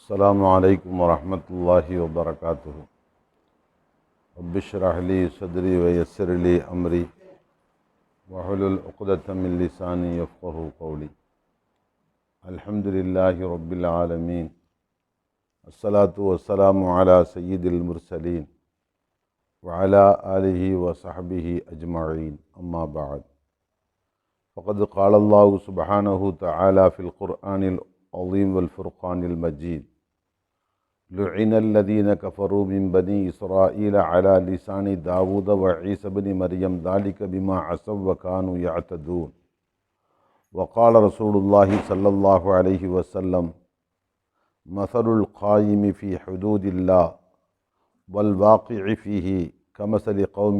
السلام عليكم ورحمة الله وبركاته. رب اشرح لي صدري ويسر لي أمري واحلل عقدة من لساني يفقهوا قولي. الحمد لله رب العالمين، الصلاة والسلام على سيد المرسلين وعلى آله وصحبه أجمعين. أما بعد، فقد قال الله سبحانه وتعالى في القرآن العظيم والفرقان المجيد: لعن الذين كفروا من بني إسرائيل على لسان داود وعيسى بن مريم ذلك بما عصوا وكانوا يعتدون. وقال رسول الله صلى الله عليه وسلم: مثل القائم في حدود الله والواقع فيه كمثل قوم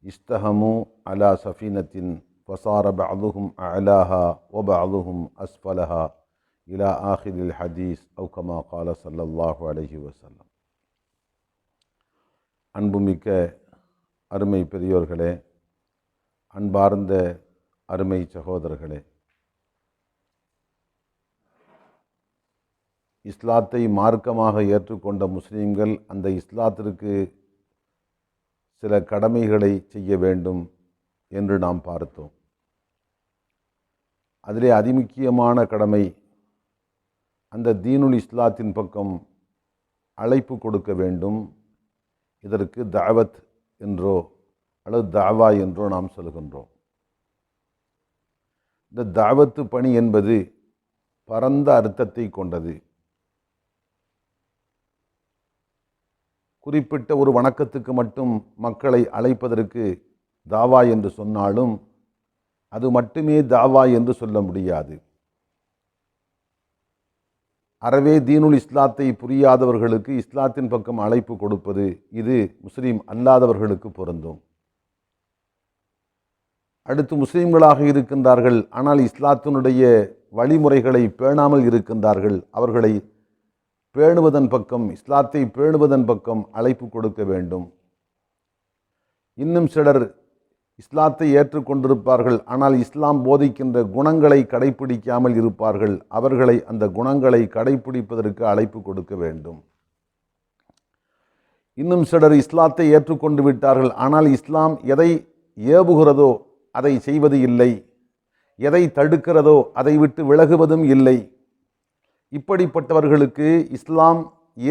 استهموا على سفينة فصار بعضهم أعلاها وبعضهم أسفلها إلى آخر الحديث أو كما قال صلى الله عليه وسلم. அன்புமிக்க அருமை பெரியோர்களே, அன்பார்ந்த அருமை சகோதரர்களே, இஸ்லாத்தை மார்க்கமாக ஏற்றுக்கொண்ட முஸ்லீம்கள் அந்த இஸ்லாத்திற்கு சில கடமைகளை செய்ய வேண்டும் என்று நாம் பார்த்தோம். அதிலே அதிமுக்கியமான கடமை அந்த தீனுல் இஸ்லாத்தின் பக்கம் அழைப்பு கொடுக்க வேண்டும். இதற்கு தாவத் என்றோ அல்லது தாவா என்றோ நாம் சொல்கின்றோம். இந்த தாவத்து பணி என்பது பரந்த அர்த்தத்தை கொண்டது. குறிப்பிட்ட ஒரு வணக்கத்துக்கு மட்டும் மக்களை அழைப்பதற்கு தாவா என்று சொன்னாலும் அது மட்டுமே தாவா என்று சொல்ல முடியாது. அறவே தீனுல் இஸ்லாத்தை புரியாதவர்களுக்கு இஸ்லாத்தின் பக்கம் அழைப்பு கொடுப்பது இது முஸ்லீம் அல்லாதவர்களுக்கு பொருந்தும். அடுத்து முஸ்லீம்களாக இருக்கின்றார்கள், ஆனால் இஸ்லாத்தினுடைய வழிமுறைகளை பேணாமல் இருக்கின்றார்கள், அவர்களை பேணுவதன் பக்கம், இஸ்லாத்தை பேணுவதன் பக்கம் அழைப்பு கொடுக்க வேண்டும். இன்னும் சிலர் இஸ்லாத்தை ஏற்றுக்கொண்டிருப்பார்கள், ஆனால் இஸ்லாம் போதிக்கின்ற குணங்களை கடைப்பிடிக்காமல் இருப்பார்கள், அவர்களை அந்த குணங்களை கடைப்பிடிப்பதற்கு அழைப்பு கொடுக்க வேண்டும். இன்னும் சிலர் இஸ்லாத்தை ஏற்றுக்கொண்டு விட்டார்கள், ஆனால் இஸ்லாம் எதை ஏவுகிறதோ அதை செய்வது இல்லை, எதை தடுக்கிறதோ அதை விட்டு விலகுவதும் இல்லை. இப்படிப்பட்டவர்களுக்கு இஸ்லாம்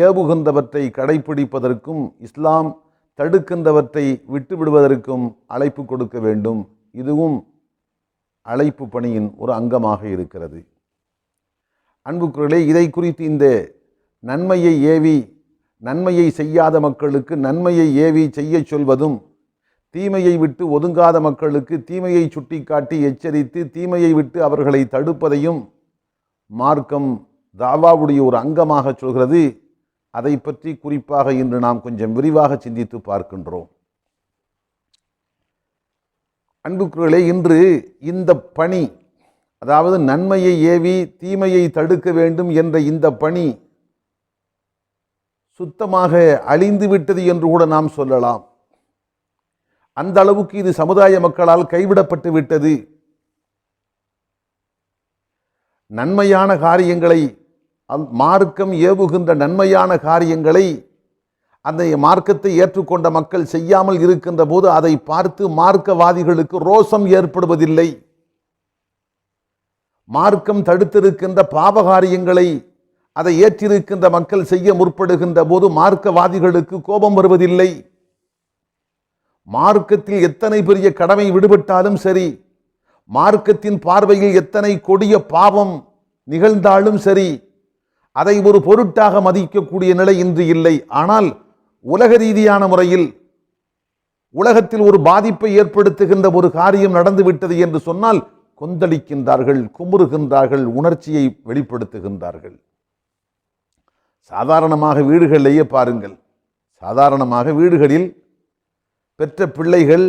ஏவுகின்றவற்றை கடைப்பிடிப்பதற்கும் இஸ்லாம் தடுக்கின்றவற்றை விட்டு விடுவதற்கும் அழைப்பு கொடுக்க வேண்டும். இதுவும் அழைப்பு பணியின் ஒரு அங்கமாக இருக்கிறது. அன்புக்குரியவர்களே, இதை குறித்து இந்த நன்மையை ஏவி நன்மையை செய்யாத மக்களுக்கு நன்மையை ஏவி செய்ய சொல்வதும், தீமையை விட்டு ஒதுங்காத மக்களுக்கு தீமையை சுட்டிக்காட்டி எச்சரித்து தீமையை விட்டு அவர்களை தடுப்பதையும் மார்க்கம் தாவாவுடைய ஒரு அங்கமாக சொல்கிறது. அதை பற்றி குறிப்பாக இன்று நாம் கொஞ்சம் விரிவாக சிந்தித்து பார்க்கின்றோம். அன்புக்குரியவர்களே, இன்று இந்த பணி, அதாவது நன்மையை ஏவி தீமையை தடுக்க வேண்டும் என்ற இந்த பணி சுத்தமாக அழிந்து விட்டது என்று கூட நாம் சொல்லலாம். அந்த அளவுக்கு இது சமுதாய மக்களால் கைவிடப்பட்டு விட்டது. நன்மையான காரியங்களை, மார்க்கம் ஏவுகின்ற நன்மையான காரியங்களை அந்த மார்க்கத்தை ஏற்றுக்கொண்ட மக்கள் செய்யாமல் இருக்கின்ற போது அதை பார்த்து மார்க்கவாதிகளுக்கு ரோஷம் ஏற்படுவதில்லை. மார்க்கம் தடுத்திருக்கின்ற பாவகாரியங்களை அதை ஏற்றிருக்கின்ற மக்கள் செய்ய முற்படுகின்ற போது மார்க்கவாதிகளுக்கு கோபம் வருவதில்லை. மார்க்கத்தில் எத்தனை பெரிய கடமை விடுபட்டாலும் சரி, மார்க்கத்தின் பார்வையில் எத்தனை கொடிய பாவம் நிகழ்ந்தாலும் சரி, அதை ஒரு பொருட்டாக மதிக்கக்கூடிய நிலை இன்று இல்லை. ஆனால் உலக ரீதியான முறையில் உலகத்தில் ஒரு பாதிப்பை ஏற்படுத்துகின்ற ஒரு காரியம் நடந்துவிட்டது என்று சொன்னால் கொந்தளிக்கின்றார்கள், குமுறுகின்றார்கள், உணர்ச்சியை வெளிப்படுத்துகின்றார்கள். சாதாரணமாக வீடுகளிலேயே பாருங்கள், சாதாரணமாக வீடுகளில் பெற்ற பிள்ளைகள்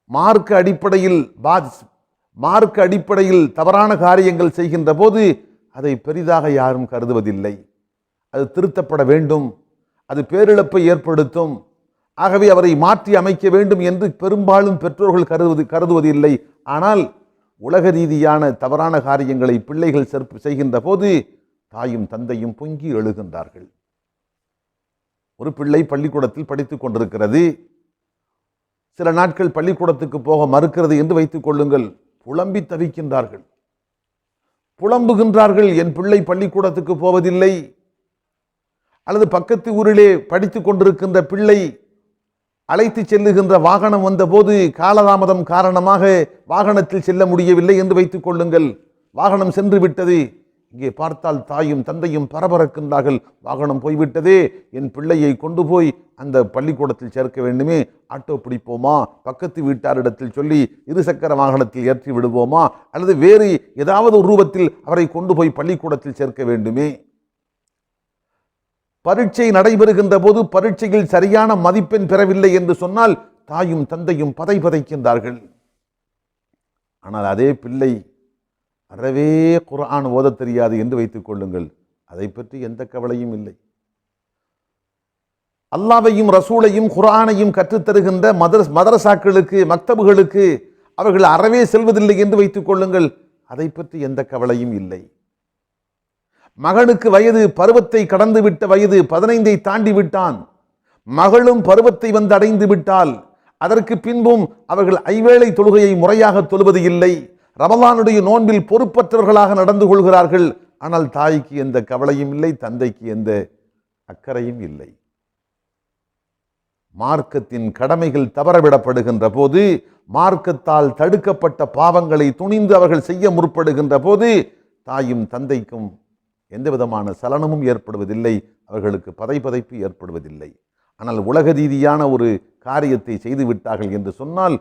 மார்க்க அடிப்படையில் தவறான காரியங்கள் செய்கின்ற போது அதை பெரிதாக யாரும் கருதுவதில்லை. அது திருத்தப்பட வேண்டும், அது பேரிழப்பை ஏற்படுத்தும், ஆகவே அவரை மாற்றி அமைக்க வேண்டும் என்று பெரும்பாலும் பெற்றோர்கள் கருதுவதில்லை. ஆனால் உலக ரீதியான தவறான காரியங்களை பிள்ளைகள் செய்கின்ற போது தாயும் தந்தையும் பொங்கி எழுகின்றார்கள். ஒரு பிள்ளை பள்ளிக்கூடத்தில் படித்துக் கொண்டிருக்கிறது. சில நாட்கள் பள்ளிக்கூடத்துக்கு போக மறுக்கிறது என்று வைத்துக் கொள்ளுங்கள். புலம்பி தவிக்கின்றார்கள், புலம்புகின்றார்கள். என் பிள்ளை பள்ளிக்கூடத்துக்கு போவதில்லை. அல்லது பக்கத்து ஊரிலே படித்துக் கொண்டிருக்கின்ற பிள்ளை அழைத்து செல்லுகின்ற வாகனம் வந்தபோது காலதாமதம் காரணமாக வாகனத்தில் செல்ல முடியவில்லை என்று வைத்துக் கொள்ளுங்கள். வாகனம் சென்று விட்டது. இங்கே பார்த்தால் தாயும் தந்தையும் பரபரக்கின்றார்கள். வாகனம் போய்விட்டதே, என் பிள்ளையை கொண்டு போய் அந்த பள்ளிக்கூடத்தில் சேர்க்க வேண்டுமே. ஆட்டோ பிடிப்போமா, பக்கத்து வீட்டாரிடத்தில் சொல்லி இருசக்கர வாகனத்தில் ஏற்றி விடுவோமா, அல்லது வேறு ஏதாவது ஒரு ரூபத்தில் அவரை கொண்டு போய் பள்ளிக்கூடத்தில் சேர்க்க வேண்டுமே. பரீட்சை நடைபெறுகின்ற போது பரீட்சையில் சரியான மதிப்பெண் பெறவில்லை என்று சொன்னால் தாயும் தந்தையும் பதைக்கின்றார்கள். ஆனால் அதே பிள்ளை அறவே குர்ஆன் ஓதத் தெரியாது என்று வைத்துக் கொள்ளுங்கள். அதை பற்றி எந்த கவலையும் இல்லை. அல்லாஹ்வையும் ரசூலையும் குர்ஆனையும் கற்றுத்தருகின்ற மதரசாக்களுக்கு மக்தபுகளுக்கு அவர்கள் அறவே செல்வதில்லை என்று வைத்துக் கொள்ளுங்கள். அதை பற்றி எந்த கவலையும் இல்லை. மகனுக்கு வயது பருவத்தை கடந்து விட்ட வயது 15ஐ தாண்டி விட்டான். மகளும் பருவத்தை வந்து அடைந்து விட்டால் அதற்கு பின்பும் அவர்கள் ஐவேளை தொழுகையை முறையாக தொழுவது இல்லை. ரமலானுடைய நோன்பில் பொறுப்பற்றவர்களாக நடந்து கொள்கிறார்கள். ஆனால் தாய்க்கு எந்த கவலையும் இல்லை, தந்தைக்கு எந்த அக்கறையும் இல்லை. மார்க்கத்தின் கடமைகள் தவறவிடப்படுகின்ற போது, மார்க்கத்தால் தடுக்கப்பட்ட பாவங்களை துணிந்து அவர்கள் செய்ய முற்படுகின்ற போது தாயும் தந்தைக்கும் எந்த விதமான சலனமும் ஏற்படுவதில்லை, அவர்களுக்கு பதைப்பு ஏற்படுவதில்லை. ஆனால் உலக ரீதியான ஒரு காரியத்தை செய்து விட்டார்கள் என்று சொன்னால்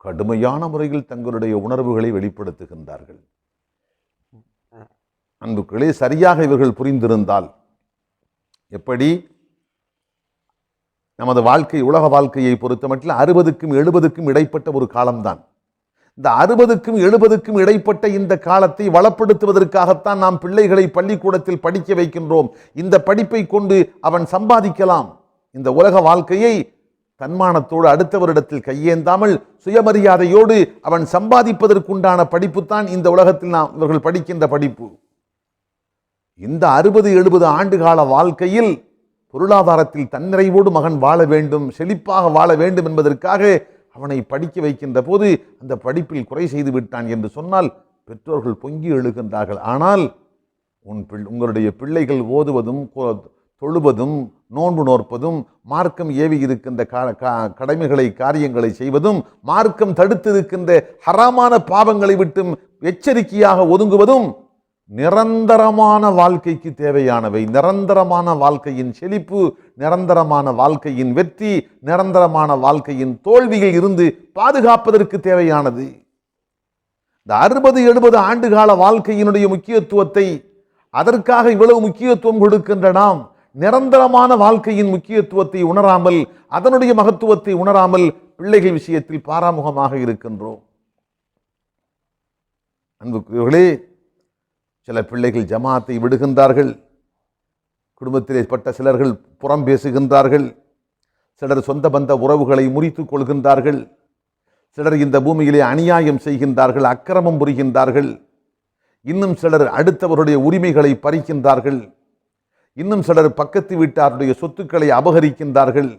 கடுமையான முறையில் தங்களுடைய உணர்வுகளை வெளிப்படுத்துகின்றார்கள். அன்புக்களே, சரியாக இவர்கள் புரிந்திருந்தால், எப்படி நமது வாழ்க்கை உலக வாழ்க்கையை பொறுத்த மட்டும் 60க்கும் 70க்கும் இடைப்பட்ட ஒரு காலம்தான். இந்த 60க்கும் 70க்கும் இடைப்பட்ட இந்த காலத்தை வளப்படுத்துவதற்காகத்தான் நாம் பிள்ளைகளை பள்ளிக்கூடத்தில் படிக்க வைக்கின்றோம். இந்த படிப்பை கொண்டு அவன் சம்பாதிக்கலாம். இந்த உலக வாழ்க்கையை தன்மானத்தோடு அடுத்தவரிடத்தில் கையேந்தாமல் சுயமரியாதையோடு அவன் சம்பாதிப்பதற்குண்டான படிப்புத்தான் இந்த உலகத்தில் நாம் இவர்கள் படிக்கின்ற படிப்பு. இந்த 60-70 ஆண்டு கால வாழ்க்கையில் பொருளாதாரத்தில் தன்னிறைவோடு மகன் வாழ வேண்டும், செழிப்பாக வாழ வேண்டும் என்பதற்காக அவனை படிக்க வைக்கின்ற போது அந்த படிப்பில் குறை செய்து விட்டான் என்று சொன்னால் பெற்றோர்கள் பொங்கி எழுகின்றார்கள். ஆனால் உங்களுடைய பிள்ளைகள் ஓதுவதும் தொழுவதும் நோன்பு நோற்பதும் மார்க்கம் ஏவி இருக்கின்ற கடமைகளை காரியங்களை செய்வதும் மார்க்கம் தடுத்திருக்கின்ற ஹராமான பாவங்களை விட்டும் எச்சரிக்கையாக ஒதுங்குவதும் நிரந்தரமான வாழ்க்கைக்கு தேவையானவை. நிரந்தரமான வாழ்க்கையின் செழிப்பு, நிரந்தரமான வாழ்க்கையின் வெற்றி, நிரந்தரமான வாழ்க்கையின் தோல்வியில் இருந்து பாதுகாப்பதற்கு தேவையானது. இந்த 60-70 ஆண்டுகால வாழ்க்கையினுடைய முக்கியத்துவத்தை, அதற்காக இவ்வளவு முக்கியத்துவம் கொடுக்கின்ற நாம் நிரந்தரமான வாழ்க்கையின் முக்கியத்துவத்தை உணராமல், அதனுடைய மகத்துவத்தை உணராமல் பிள்ளைகள் விஷயத்தில் பாராமுகமாக இருக்கின்றோம். அன்புக்குரியவர்களே, சில பிள்ளைகள் ஜமாத்தை விடுகின்றார்கள். குடும்பத்திலே பட்ட சிலர்கள் புறம் பேசுகின்றார்கள். சிலர் சொந்த பந்த உறவுகளை முறித்துக் கொள்கின்றார்கள். சிலர் இந்த பூமியிலே அநியாயம் செய்கின்றார்கள், அக்கிரமம் புரிகின்றார்கள். இன்னும் சிலர் அடுத்தவருடைய உரிமைகளை பறிக்கின்றார்கள். இன்னும் சிலர் பக்கத்து வீட்டாருடைய சொத்துக்களை அபகரிக்கின்றார்கள்.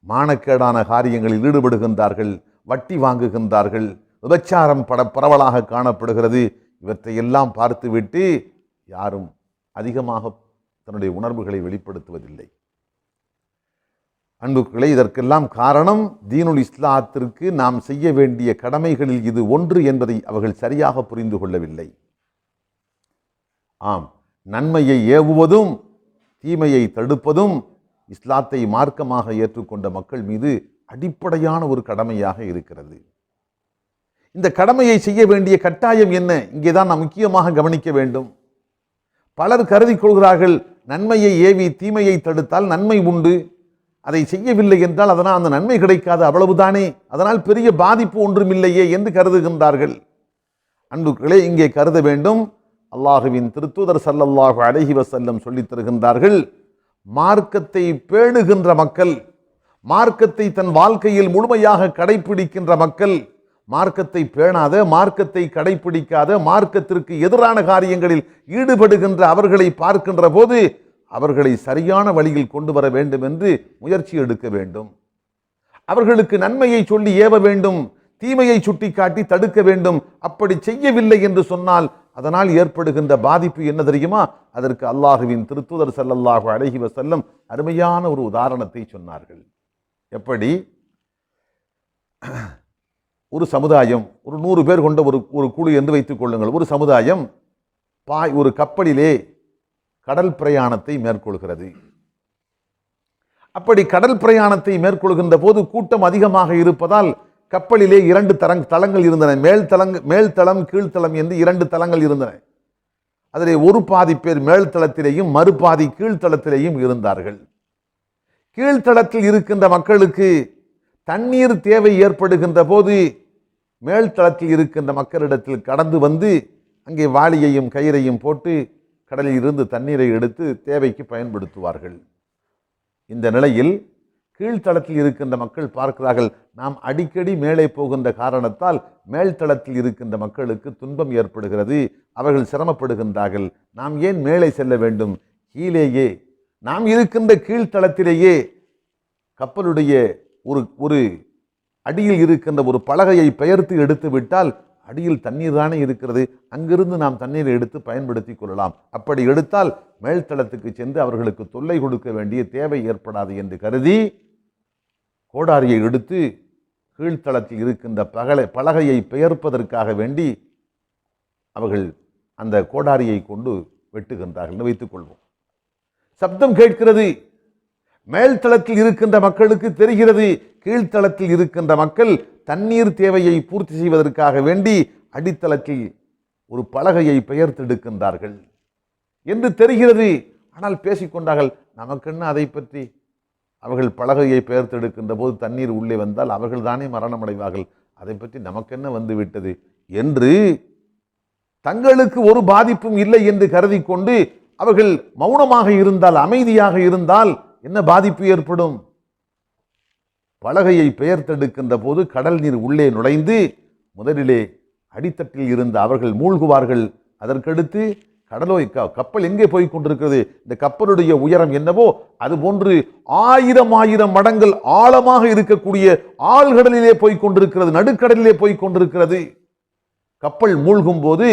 மானக்கேடான காரியங்களில் ஈடுபடுகின்றார்கள், வட்டி வாங்குகின்றார்கள். விபச்சாரம் பரவலாக காணப்படுகிறது. இவற்றையெல்லாம் பார்த்துவிட்டு யாரும் அதிகமாக தன்னுடைய உணர்வுகளை வெளிப்படுத்துவதில்லை. அன்புக்களே, இதற்கெல்லாம் காரணம் தீனுல் இஸ்லாத்திற்கு நாம் செய்ய வேண்டிய கடமைகளில் இது ஒன்று என்பதை அவர்கள் சரியாக புரிந்து கொள்ளவில்லை. ஆம், நன்மையை ஏவுவதும் தீமையை தடுப்பதும் இஸ்லாத்தை மார்க்கமாக ஏற்றுக்கொண்ட மக்கள் மீது அடிப்படையான ஒரு கடமையாக இருக்கிறது. இந்த கடமையை செய்ய வேண்டிய கட்டாயம் என்ன? இங்கேதான் நாம் முக்கியமாக கவனிக்க வேண்டும். பலர் கருதி கொள்கிறார்கள், நன்மையை ஏவி தீமையை தடுத்தால் நன்மை உண்டு, அதை செய்யவில்லை என்றால் அதனால் அந்த நன்மை கிடைக்காது, அவ்வளவுதானே, அதனால் பெரிய பாதிப்பு ஒன்றுமில்லையே என்று கருதுகின்றார்கள். அன்புக்களே, இங்கே கருத வேண்டும், அல்லாஹுவின் திருத்தூதர் ஸல்லல்லாஹு அலைஹி வஸல்லம் சொல்லித் தருகின்றார்கள், மார்க்கத்தை பேணுகின்ற மக்கள், மார்க்கத்தை தன் வாழ்க்கையில் முழுமையாக கடைபிடிக்கின்ற மக்கள், மார்க்கத்தை பேணாத, மார்க்கத்தை கடைபிடிக்காத, மார்க்கத்திற்கு எதிரான காரியங்களில் ஈடுபடுகின்ற அவர்களை பார்க்கின்ற போது அவர்களை சரியான வழியில் கொண்டு வர வேண்டும் என்று முயற்சி எடுக்க வேண்டும். அவர்களுக்கு நன்மையை சொல்லி ஏவ வேண்டும், தீமையை சுட்டிக்காட்டி தடுக்க வேண்டும். அப்படி செய்யவில்லை என்று சொன்னால் அதனால் ஏற்படுகின்ற பாதிப்பு என்ன தெரியுமா? அதற்கு அல்லாஹுவின் திருத்தூதர் ஸல்லல்லாஹு அலைஹி வஸல்லம் அருமையான ஒரு உதாரணத்தை சொன்னார்கள். எப்படி? ஒரு சமுதாயம், ஒரு 100 பேர் கொண்ட ஒரு குழு என்று வைத்துக் கொள்ளுங்கள். ஒரு சமுதாயம் ஒரு கப்பலிலே கடல் பிரயாணத்தை மேற்கொள்கிறது. அப்படி கடல் பிரயாணத்தை மேற்கொள்கின்ற போது கூட்டம் அதிகமாக இருப்பதால் கப்பலிலே 2 தளங்கள் இருந்தன. மேல்தளம் கீழ்த்தளம் என்று 2 தளங்கள் இருந்தன. அதிலே ஒரு பாதி பேர் மேல்தளத்திலேயும் மறுபாதி கீழ்த்தளத்திலேயும் இருந்தார்கள். கீழ்த்தளத்தில் இருக்கின்ற மக்களுக்கு தண்ணீர் தேவை ஏற்படுகின்ற போது மேல்தளத்தில் இருக்கின்ற மக்களிடத்தில் கடந்து வந்து அங்கே வாளியையும் கயிறையும் போட்டு கடலில் இருந்து தண்ணீரை எடுத்து தேவைக்கு பயன்படுத்துவார்கள். இந்த நிலையில் கீழ்த்தளத்தில் இருக்கின்ற மக்கள் பார்க்கிறார்கள், நாம் அடிக்கடி மேலே போகின்ற காரணத்தால் மேல்தளத்தில் இருக்கின்ற மக்களுக்கு துன்பம் ஏற்படுகிறது, அவர்கள் சிரமப்படுகின்றார்கள். நாம் ஏன் மேலே செல்ல வேண்டும்? கீழேயே நாம் இருக்கின்ற கீழ்த்தளத்திலேயே கப்பலுடைய ஒரு அடியில் இருக்கின்ற ஒரு பலகையை பெயர்த்து எடுத்து விட்டால் அடியில் தண்ணீர் தானே இருக்கிறது, அங்கிருந்து நாம் தண்ணீரை எடுத்து பயன்படுத்தி கொள்ளலாம். அப்படி எடுத்தால் மேல்தளத்துக்கு சென்று அவர்களுக்கு தொல்லை கொடுக்க வேண்டிய தேவை ஏற்படாது என்று கருதி கோடாரியை எடுத்து கீழ்த்தளத்தில் இருக்கின்ற பலகையை பெயர்ப்பதற்காக வேண்டி அவர்கள் அந்த கோடாரியை கொண்டு வெட்டுகின்றார்கள் வைத்துக் கொள்வோம். சப்தம் கேட்கிறது. மேல்தளத்தில் இருக்கின்ற மக்களுக்கு தெரிகிறது கீழ்த்தளத்தில் இருக்கின்ற மக்கள் தண்ணீர் தேவையை பூர்த்தி செய்வதற்காக வேண்டி அடித்தளத்தில் ஒரு பலகையை பெயர்த்தெடுக்கின்றார்கள் என்று தெரிகிறது. ஆனால் பேசிக்கொண்டார்கள், நமக்கென்ன அதை பற்றி? அவர்கள் பலகையை பெயர்த்தெடுக்கின்ற போது தண்ணீர் உள்ளே வந்தால் அவர்கள் தானே மரணம் அடைவார்கள், அதை பற்றி நமக்கென்ன வந்து விட்டது என்று தங்களுக்கு ஒரு பாதிப்பும் இல்லை என்று கருதி கொண்டு அவர்கள் மௌனமாக இருந்தால், அமைதியாக இருந்தால் என்ன பாதிப்பு ஏற்படும்? பலகையை பெயர்த்தெடுக்கின்ற போது கடல் நீர் உள்ளே நுழைந்து முதலிலே அடித்தட்டில் இருந்த அவர்கள் மூழ்குவார்கள். அதற்கடுத்து கப்பல் எங்கே போய் கொண்டிருக்கிறது? இந்த கப்பலுடைய உயரம் என்னவோ அது போன்று 1000 மடங்கள் ஆழமாக இருக்கக்கூடிய ஆழ்கடலிலே போய் கொண்டிருக்கிறது, நடுக்கடலிலே போய் கொண்டிருக்கிறது. கப்பல் மூழ்கும் போது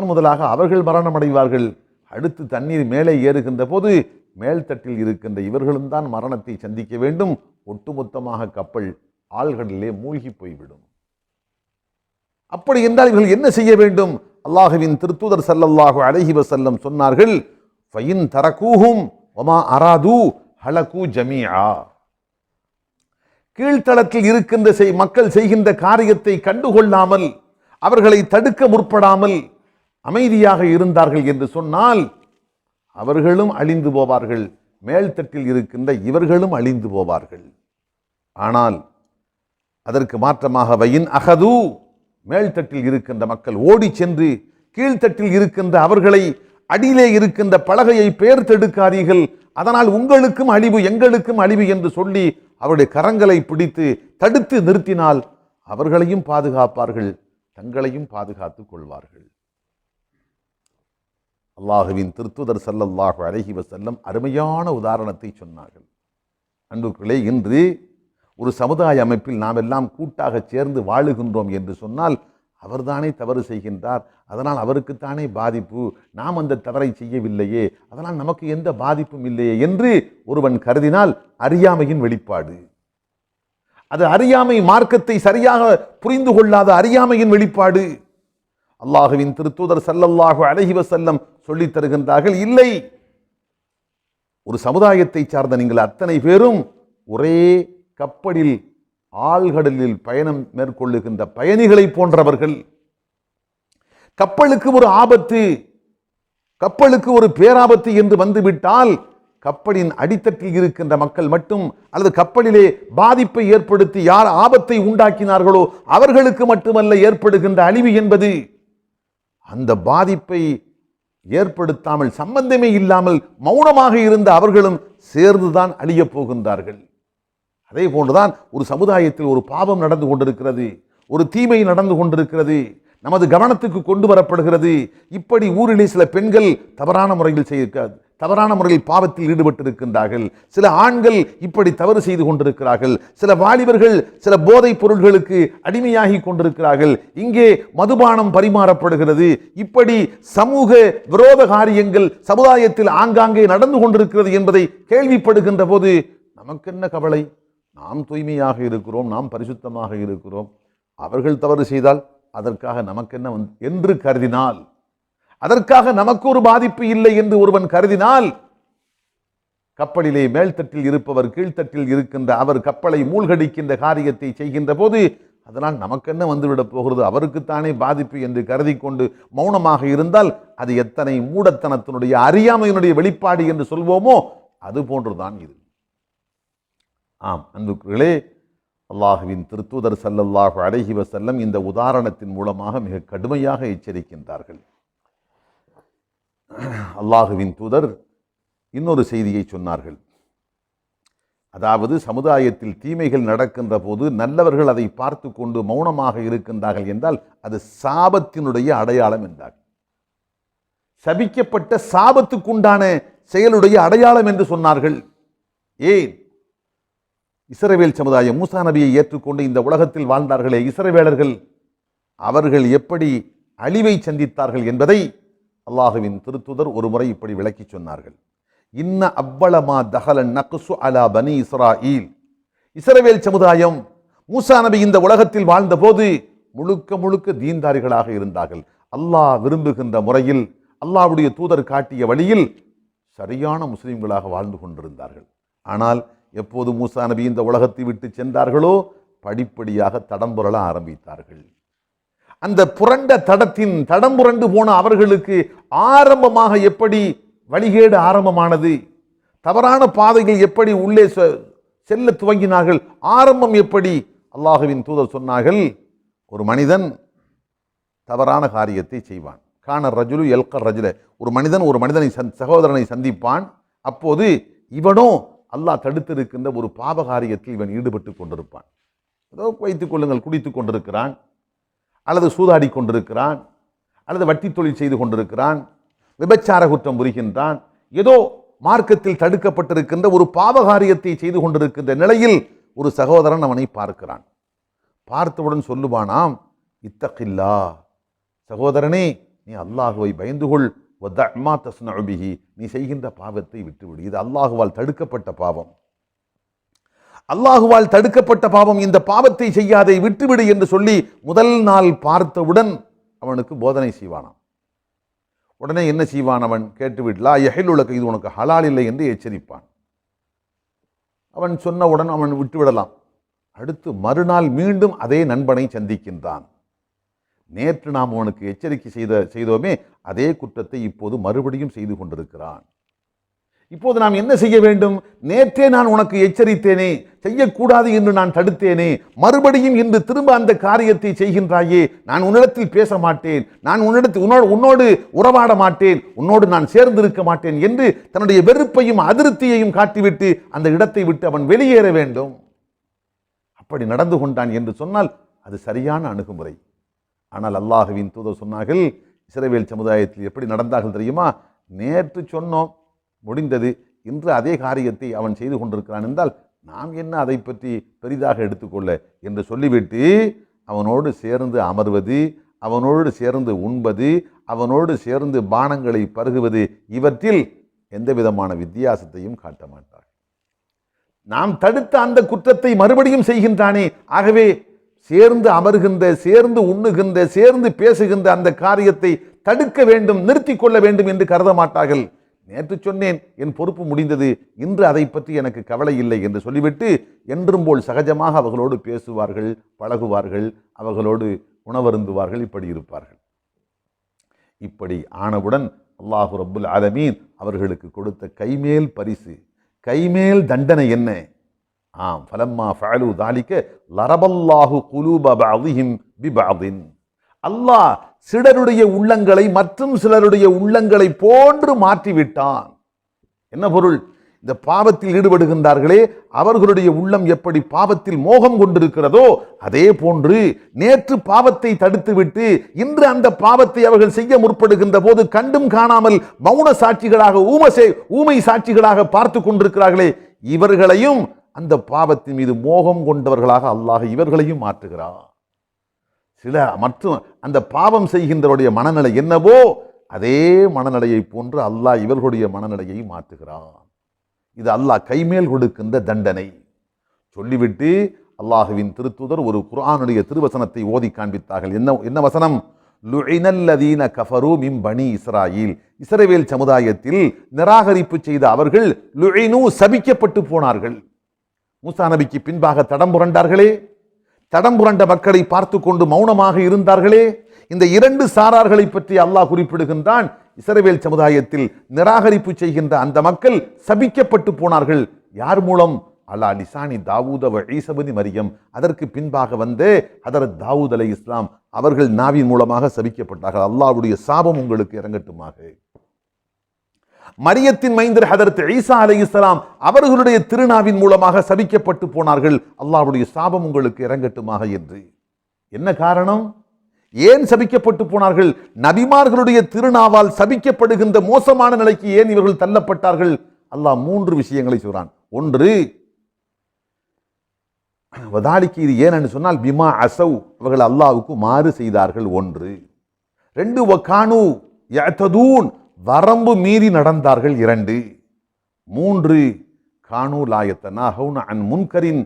முதலாக அவர்கள் மரணம் அடைவார்கள். அடுத்து தண்ணீர் மேலே ஏறுகின்ற போது மேல்தட்டில் இருக்கின்ற இவர்களும் தான் மரணத்தை சந்திக்க வேண்டும். ஒட்டுமொத்தமாக கப்பல் ஆழ்கடலிலே மூழ்கி போய்விடும். அப்படி என்றால் இவர்கள் என்ன செய்ய வேண்டும்? அல்லாஹுவின் திருத்தூதர் ஸல்லல்லாஹு அலைஹி வஸல்லம் சொன்னார்கள், ஃபைன் தரகூஹும் வமா அராது ஹலகு ஜமீஆ. கீழ்த்தளத்தில் இருக்கின்ற மக்கள் செய்கின்ற காரியத்தை கண்டுகொள்ளாமல், அவர்களை தடுக்க முற்படாமல் அமைதியாக இருந்தார்கள் என்று சொன்னால் அவர்களும் அழிந்து போவார்கள், மேல்தட்டில் இருக்கின்ற இவர்களும் அழிந்து போவார்கள். ஆனால் அதற்கு மாற்றமாக வயின் அகது, மேல்தட்டில் இருக்கின்ற மக்கள் ஓடி சென்று கீழ்த்தட்டில் இருக்கின்ற அவர்களை அடியிலே இருக்கின்ற பலகையை பெயர்த்தெடுக்காதீர்கள், அதனால் உங்களுக்கும் அழிவு எங்களுக்கும் அழிவு என்று சொல்லி அவருடைய கரங்களை பிடித்து தடுத்து நிறுத்தினால் அவர்களையும் பாதுகாப்பார்கள், தங்களையும் பாதுகாத்துக் கொள்வார்கள். அல்லாஹுவின் திருத்தூதர் ஸல்லல்லாஹு அலைஹி வஸல்லம் அருமையான உதாரணத்தை சொன்னார்கள். அன்புகளே, இன்று ஒரு சமுதாய அமைப்பில் நாம் எல்லாம் கூட்டாக சேர்ந்து வாழுகின்றோம் என்று சொன்னால் அவர்தானே தவறு செய்கின்றார், அதனால் அவருக்குத்தானே பாதிப்பு, நாம் அந்த தவறை செய்யவில்லையே, அதனால் நமக்கு எந்த பாதிப்பும் இல்லையே என்று ஒருவன் கருதினால் அறியாமையின் வெளிப்பாடு. அது அறியாமை, மார்க்கத்தை சரியாக புரிந்து கொள்ளாத அறியாமையின் வெளிப்பாடு. அல்லாஹுவின் திருத்தூதர் ஸல்லல்லாஹு அலைஹி வஸல்லம் சொல்லித் தருகின்றார்கள், இல்லை, ஒரு சமுதாயத்தை சார்ந்த நீங்கள் அத்தனை பேரும் ஒரே கப்பலில் ஆழ்கடலில் பயணம் மேற்கொள்ளுகின்ற பயணிகளை போன்றவர்கள். கப்பலுக்கு ஒரு ஆபத்து, கப்பலுக்கு ஒரு பேராபத்து என்று வந்துவிட்டால் கப்பலின் அடித்தட்டில் இருக்கின்ற மக்கள் மட்டும், அல்லது கப்பலிலே பாதிப்பை ஏற்படுத்தி யார் ஆபத்தை உண்டாக்கினார்களோ அவர்களுக்கு மட்டுமல்ல ஏற்படுகின்ற அழிவு என்பது, அந்த பாதிப்பை ஏற்படுத்தாமல் சம்பந்தமே இல்லாமல் மௌனமாக இருந்த அவர்களும் சேர்ந்துதான் அழியப் போகின்றார்கள். அதே போன்றுதான் ஒரு சமுதாயத்தில் ஒரு பாவம் நடந்து கொண்டிருக்கிறது, ஒரு தீமை நடந்து கொண்டிருக்கிறது, நமது கவனத்துக்கு கொண்டு வரப்படுகிறது. இப்படி ஊரிலே சில பெண்கள் தவறான முறையில் பாவத்தில் ஈடுபட்டிருக்கின்றார்கள். சில ஆண்கள் இப்படி தவறு செய்து கொண்டிருக்கிறார்கள். சில வாலிபர்கள் சில போதைப் பொருள்களுக்கு அடிமையாகி கொண்டிருக்கிறார்கள். இங்கே மதுபானம் பரிமாறப்படுகிறது. இப்படி சமூக விரோத காரியங்கள் சமுதாயத்தில் ஆங்காங்கே நடந்து கொண்டிருக்கிறது என்பதை கேள்விப்படுகின்ற போது நமக்கு என்ன கவலை? நாம் தூய்மையாக இருக்கிறோம், நாம் பரிசுத்தமாக இருக்கிறோம். அவர்கள் தவறு செய்தால் அதற்காக நமக்கென்ன என்று கருதினால், அதற்காக நமக்கு ஒரு பாதிப்பு இல்லை என்று ஒருவன் கருதினால், கப்பலிலே மேல்தட்டில் இருப்பவர் கீழ்த்தட்டில் இருக்கின்ற அவர் கப்பலை மூழ்கடிக்கின்ற காரியத்தை செய்கின்ற போது அதனால் நமக்கென்ன வந்துவிடப் போகிறது, அவருக்குத்தானே பாதிப்பு என்று கருதி கொண்டு மௌனமாக இருந்தால் அது எத்தனை மூடத்தனத்தினுடைய அறியாமையினுடைய வெளிப்பாடு என்று சொல்வோமோ அது போன்றுதான் இது. ஆம் அன்புக்குகளே, அல்லாஹுவின் திருத்தூதர் ஸல்லல்லாஹு அலைஹி வஸல்லம் இந்த உதாரணத்தின் மூலமாக மிக கடுமையாக எச்சரிக்கின்றார்கள். அல்லாஹுவின் தூதர் இன்னொரு செய்தியை சொன்னார்கள். அதாவது சமுதாயத்தில் தீமைகள் நடக்கின்ற போது நல்லவர்கள் அதை பார்த்து கொண்டு மௌனமாக இருக்கின்றார்கள் என்றால் அது சாபத்தினுடைய அடையாளம் என்றார். சபிக்கப்பட்ட சாபத்துக்குண்டான செயலுடைய அடையாளம் என்று சொன்னார்கள். ஏன்? இஸ்ரவேல் சமுதாயம் மூசா நபியை ஏற்றுக்கொண்டு இந்த உலகத்தில் வாழ்ந்தார்களே இஸ்ரவேலர்கள், அவர்கள் எப்படி அழிவை சந்தித்தார்கள் என்பதை அல்லாஹுவின் திருத்துதர் ஒரு முறை இப்படி விளக்கி சொன்னார்கள். இன்ன அவ்வளமா தஹலன் நக்சு அலா பனி இஸ்ராயில், இஸ்ரவேல் சமுதாயம் மூசா நபி இந்த உலகத்தில் வாழ்ந்த போது முழுக்க முழுக்க தீன்தாரிகளாக இருந்தார்கள். அல்லாஹ் விரும்புகின்ற முறையில் அல்லாஹ்வுடைய தூதர் காட்டிய வழியில் சரியான முஸ்லிம்களாக வாழ்ந்து கொண்டிருந்தார்கள். ஆனால் எப்போது மூசா நபி இந்த உலகத்தை விட்டு சென்றார்களோ படிப்படியாக தடம் புரள ஆரம்பித்தார்கள். அந்த புரண்ட தடம் புரண்டு போன அவர்களுக்கு ஆரம்பமாக எப்படி வழிகேடு ஆரம்பமானது, தவறான பாதைகள் எப்படி உள்ளே செல்ல துவங்கினார்கள், ஆரம்பம் எப்படி? அல்லாஹுவின் தூதர் சொன்னார்கள், ஒரு மனிதன் தவறான காரியத்தை செய்வான். கான ரஜுலு எல்கர் ரஜுல, ஒரு மனிதனை சகோதரனை சந்திப்பான். அப்போது இவனோ அல்லாஹ் தடுத்திருக்கின்ற ஒரு பாவ காரியத்தில் இவன் ஈடுபட்டு கொண்டிருப்பான். ஏதோ வைத்துக் கொள்ளுங்கள், குடித்துக் கொண்டிருக்கிறான், அல்லது சூதாடி கொண்டிருக்கிறான், அல்லது வட்டி தொழில் செய்து கொண்டிருக்கிறான், விபச்சார குற்றம் புரிகின்றான், ஏதோ மார்க்கத்தில் தடுக்கப்பட்டிருக்கின்ற ஒரு பாவகாரியத்தை செய்து கொண்டிருக்கின்ற நிலையில் ஒரு சகோதரன் அவனை பார்க்கிறான். பார்த்தவுடன் சொல்லுவானாம், இத்தகில்லா, சகோதரனே நீ அல்லாஹுவை பயந்து கொள், வதஅமா தஸ்னஉ பிஹி, நீ செய்கின்ற பாவத்தை விட்டுவிடு, இது அல்லாஹுவால் தடுக்கப்பட்ட பாவம், அல்லாஹுவால் தடுக்கப்பட்ட பாவம், இந்த பாவத்தை செய்யாதே, விட்டுவிடு என்று சொல்லி முதல் நாள் பார்த்தவுடன் அவனுக்கு போதனை செய்வானாம். உடனே என்ன செய்வான் அவன்? கேட்டுவிடலா யஹிலுலக, இது உனக்கு ஹலால் இல்லை என்று எச்சரிப்பான். அவன் சொன்னவுடன் அவன் விட்டுவிடலாம். அடுத்து மறுநாள் மீண்டும் அதே நண்பனை சந்திக்கின்றான். நேற்று நாம் அவனுக்கு எச்சரிக்கை செய்தோமே அதே குற்றத்தை இப்போது மறுபடியும் செய்து கொண்டிருக்கிறான். இப்போது நாம் என்ன செய்ய வேண்டும்? நேற்றே நான் உனக்கு எச்சரித்தேனே, செய்யக்கூடாது என்று நான் தடுத்தேனே, மறுபடியும் இன்று திரும்ப அந்த காரியத்தை செய்கின்றாயே, நான் உன்னிடத்தில் பேச மாட்டேன், நான் உன்னோடு உறவாட மாட்டேன், உன்னோடு நான் சேர்ந்திருக்க மாட்டேன் என்று தன்னுடைய வெறுப்பையும் அதிருப்தியையும் காட்டிவிட்டு அந்த இடத்தை விட்டு அவன் வெளியேற வேண்டும். அப்படி நடந்து கொண்டான் என்று சொன்னால் அது சரியான அணுகுமுறை. ஆனால் அல்லாஹுவின் தூதர் சொன்னார்கள், இஸ்ரவேல் சமுதாயத்தில் எப்படி நடந்தார்கள் தெரியுமா? நேற்று சொன்னோம், முடிந்தது, இன்று அதே காரியத்தை அவன் செய்து கொண்டிருக்கிறான் என்றால் நாம் என்ன அதை பற்றி பெரிதாக எடுத்துக்கொள்ள என்று சொல்லிவிட்டு அவனோடு சேர்ந்து அமர்வது, அவனோடு சேர்ந்து உண்பது, அவனோடு சேர்ந்து பானங்களை பருகுவது, இவற்றில் எந்த விதமான வித்தியாசத்தையும் காட்ட மாட்டார். நாம் தடுத்த அந்த குற்றத்தை மறுபடியும் செய்கின்றானே, ஆகவே சேர்ந்து அமர்கின்ற, சேர்ந்து உண்ணுகின்ற, சேர்ந்து பேசுகின்ற அந்த காரியத்தை தடுக்க வேண்டும், நிறுத்தி கொள்ள வேண்டும் என்று கருத மாட்டார்கள். நேற்று சொன்னேன், என் பொறுப்பு முடிந்தது, இன்று அதை பற்றி எனக்கு கவலை இல்லை என்று சொல்லிவிட்டு என்றும் போல் சகஜமாக அவர்களோடு பேசுவார்கள், பழகுவார்கள், அவர்களோடு உணவருந்துவார்கள், இப்படி இருப்பார்கள். இப்படி ஆனவுடன் அல்லாஹு ரப்புல் ஆலமீன் அவர்களுக்கு கொடுத்த கைமேல் பரிசு, கைமேல் தண்டனை என்ன? ஃபலம்மா ஃபஅலு ذلك லரபல்லாஹு குலூப பஅதிஹிம் பிபஅதின், அல்லாஹ் சிலருடைய உள்ளங்களை மற்றும் சிலருடைய உள்ளங்களை போன்று மாற்றிவிட்டான். என்ன பொருள்? இந்த பாவத்தில் ஈடுபடுகின்றார்களே அவர்களுடைய உள்ளம் எப்படி பாவத்தில் மோகம் கொண்டிருக்கிறதோ அதே போன்று நேற்று பாவத்தை தடுத்துவிட்டு இன்று அந்த பாவத்தை அவர்கள் செய்ய முற்படுகின்ற போது கண்டும் காணாமல் மௌன சாட்சிகளாக ஊமை சாட்சிகளாக பார்த்து கொண்டிருக்கிறார்களே இவர்களையும் அந்த பாவத்தின் மீது மோகம் கொண்டவர்களாக அல்லாஹ் இவர்களையும் மாற்றுகிறார். சில மற்றும் அந்த பாவம் செய்கின்றவருடைய மனநிலை என்னவோ அதே மனநிலையை போன்று அல்லாஹ் இவர்களுடைய மனநிலையை மாற்றுகிறான். இது அல்லாஹ் கைமேல் கொடுக்கின்ற தண்டனை. சொல்லிவிட்டு அல்லாஹுவின் திருத்தூதர் ஒரு குர்ஆனுடைய திருவசனத்தை ஓதி காண்பித்தார்கள். என்ன வசனம்? லுஇனல்லதீன கஃபரு மின் பனி இஸ்ராயீல். இஸ்ரவேல் சமுதாயத்தில் நிராகரிப்பு செய்த அவர்கள் லுஇனு சபிக்கப்பட்டு போனார்கள். மூசா நபிக்கு பின்பாக தடம் புரண்டார்களே, தடம் புரண்ட மக்களை பார்த்து கொண்டு மௌனமாக இருந்தார்களே, இந்த இரண்டு சாரார்களை பற்றி அல்லாஹ் குறிப்பிடுகின்றான். இஸ்ரவேல் சமுதாயத்தில் நிராகரிப்பு செய்கின்ற அந்த மக்கள் சபிக்கப்பட்டு போனார்கள். யார் மூலம்? அலா லிசானி தாவூத வ ஈஸா இப்னு மரியம். அதற்கு பின்பாக வந்து ஹதரத் தாவூத் அலைஹிஸ்ஸலாம் அவர்கள் நாவின் மூலமாக சபிக்கப்பட்டார்கள். அல்லாஹ்வுடைய சாபம் உங்களுக்கு இறங்கட்டுமாக. மரியத்தின் மைந்தர் ஹதரத் ஈஸா அலைஹிஸ்ஸலாம் அவர்களுடைய திருநாவின் மூலமாக சபிக்கப்பட்டு போனார்கள். அல்லாஹ்வுடைய சாபம் உங்களுக்கு இறங்கட்டுமாக என்று. என்ன காரணம்? ஏன் சபிக்கப்பட்டு போனார்கள்? நபிமார்களுடைய திருநாவால் சபிக்கப்படுகின்ற மோசமான நிலைக்கு ஏன் இவர்கள் தள்ளப்பட்டார்கள்? அல்லாஹ் 3 விஷயங்களை சொல்றான். ஒன்று, வதாலிக்கு இது ஏன்னு சொன்னால் பிமா அசவ், அவர்கள் அல்லாஹ்வுக்கு மாறு செய்தார்கள். 1. 2, வகானு யஅதூன், வரம்பு மீறி நடந்தார்கள். 2. 3, கானு லா யதனாஹவுன அன் முன்கரின்,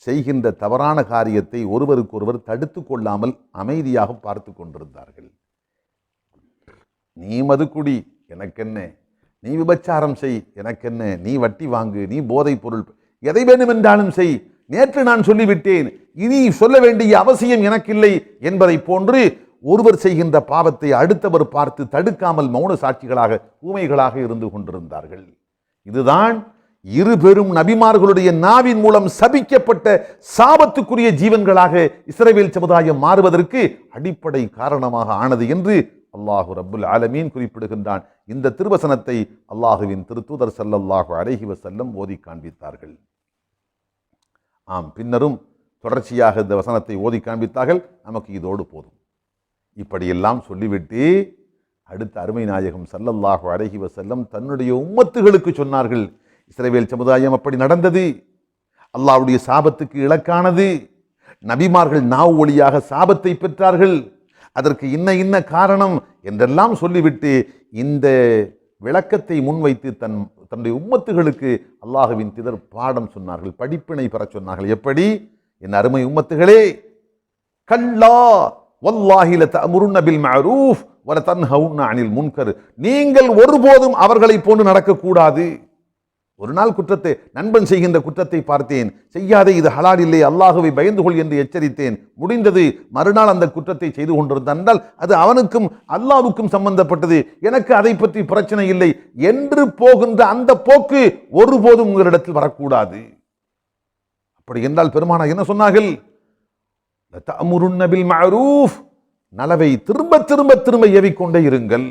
செய்கின்ற தவறான காரியத்தை ஒருவருக்கொருவர் தடுத்து கொள்ளாமல் அமைதியாக பார்த்து கொண்டிருந்தார்கள். நீ மதுக்குடி எனக்கென்ன, நீ விபச்சாரம் செய் எனக்கென்ன, நீ வட்டி வாங்கு, நீ போதைப் பொருள் எதை வேண்டுமென்றாலும் செய், நேற்று நான் சொல்லிவிட்டேன், இனி சொல்ல வேண்டிய அவசியம் எனக்கில்லை என்பதை போன்று ஒருவர் செய்கின்ற பாவத்தை அடுத்தவர் பார்த்து தடுக்காமல் மௌன சாட்சிகளாக ஊமைகளாக இருந்து கொண்டிருந்தார்கள். இதுதான் இரு பெரும் நபிமார்களுடைய நாவின் மூலம் சபிக்கப்பட்ட சாபத்துக்குரிய ஜீவன்களாக இஸ்ரவேல் சமுதாயம் மாறுவதற்கு அடிப்படை காரணமாக ஆனது என்று அல்லாஹு ரப்புல் ஆலமீன் குறிப்பிடுகின்றான். இந்த திருவசனத்தை அல்லாஹுவின் திருத்தூதர் ஸல்லல்லாஹு அலைஹி வஸல்லம் ஓதி காண்பித்தார்கள். பின்னரும் தொடர்ச்சியாக இந்த வசனத்தை ஓதி காண்பித்தார்கள். நமக்கு இதோடு போதும். இப்படியெல்லாம் சொல்லிவிட்டு அடுத்த அருமை நாயகம் ஸல்லல்லாஹு அலைஹி வஸல்லம் தன்னுடைய உம்மத்துகளுக்கு சொன்னார்கள், இஸ்ரவேல் சமுதாயம் அப்படி நடந்தது, அல்லாஹ்வுடைய சாபத்துக்கு இலக்கானது, நபிமார்கள் நாவு வழியாக சாபத்தை பெற்றார்கள், அதற்கு இன்ன காரணம் என்றெல்லாம் சொல்லிவிட்டு இந்த விளக்கத்தை முன்வைத்து தன்னுடைய உம்மத்துகளுக்கு அல்லாஹ்வின் தூதர் பாடம் சொன்னார்கள், படிப்பினை பெற சொன்னார்கள். எப்படி? என் அருமை உம்மத்துகளே, கல்லா வல்லாஹி லதஅமுருன பில் மஅரூஃப் வ லதன்ஹவுன அனில் முன்கர், நீங்கள் ஒருபோதும் அவர்களை போன்று நடக்கக்கூடாது. ஒரு நாள் குற்றத்தை, நண்பன் செய்கின்ற குற்றத்தை பார்த்தேன், செய்யாதே, இது ஹலால் இல்லை, அல்லாஹுவை பயந்து கொள் என்று எச்சரித்தேன். முடிந்தது, மறுநாள் அந்த குற்றத்தை செய்து கொண்டிருந்தால் அது அவனுக்கும் அல்லாஹ்வுக்கும் சம்பந்தப்பட்டது, எனக்கு அதை பற்றி பிரச்சனை இல்லை என்று போகின்ற அந்த போக்கு ஒருபோதும் உங்களிடத்தில் வரக்கூடாது. அப்படி என்றால் பெருமானார் என்ன சொன்னார்கள்? லதஅமுருன பில் மஅரூஃப், நலவை திரும்ப திரும்ப திரும்ப ஏவிக்கொண்டே இருங்கள்.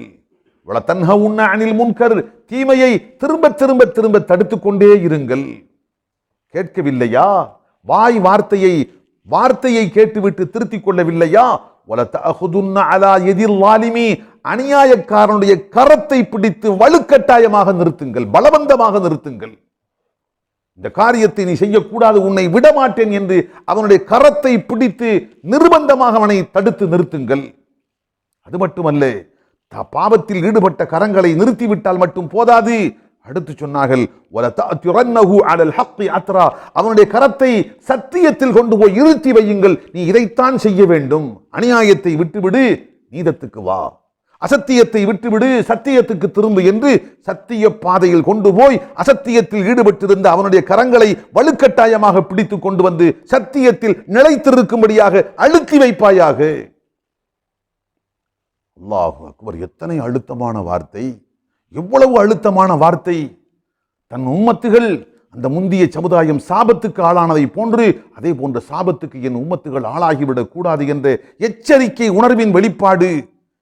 வலதன்ஹவுன அனில் முன்கர், தீமையை திரும்ப திரும்ப திரும்ப தடுத்துக் கொண்டே இருங்கள். கேட்கவில்லையா? வாய் வார்த்தையை கேட்டுவிட்டு திருத்திக் கொள்ளவில்லையா? வலதஅஹுதுன்ன அலா யதில் ஸாலிமி, அநியாயக்காரனுடைய கரத்தை பிடித்து வலுக்கட்டாயமாக நிறுத்துங்கள், பலவந்தமாக நிறுத்துங்கள். இந்த காரியத்தை நீ செய்யக்கூடாது, உன்னை விடமாட்டேன் என்று அவனுடைய கரத்தை பிடித்து நிர்பந்தமாக அவனை தடுத்து நிறுத்துங்கள். அது மட்டுமல்ல, பாவத்தில் ஈடுபட்ட கரங்களை நிறுத்திவிட்டால் மட்டும் போதாது, அடுத்து சொன்னார்கள், அவனுடைய கரத்தை சத்தியத்தில் கொண்டு போய் இருத்தி வையுங்கள். நீ இதைத்தான் செய்ய வேண்டும். அநியாயத்தை விட்டுவிடு, நீதத்துக்கு வா, அசத்தியத்தை விட்டுவிடு, சத்தியத்துக்கு திரும்பு என்று சத்திய பாதையில் கொண்டு போய் அசத்தியத்தில் ஈடுபட்டிருந்த அவனுடைய கரங்களை வலுக்கட்டாயமாக பிடித்து கொண்டு வந்து சத்தியத்தில் நிலைத்திருக்கும்படியாக அழுத்தி வைப்பாயாக. அல்லாஹு அக்பர்! எத்தனை அழுத்தமான வார்த்தை, எவ்வளவு அழுத்தமான வார்த்தை! தன் உம்மத்துகள், அந்த முந்திய சமுதாயம் சாபத்துக்கு ஆளானதை போன்று அதே போன்ற சாபத்துக்கு என் உம்மத்துகள் ஆளாகிவிடக் கூடாது என்ற எச்சரிக்கை உணர்வின் வெளிப்பாடு.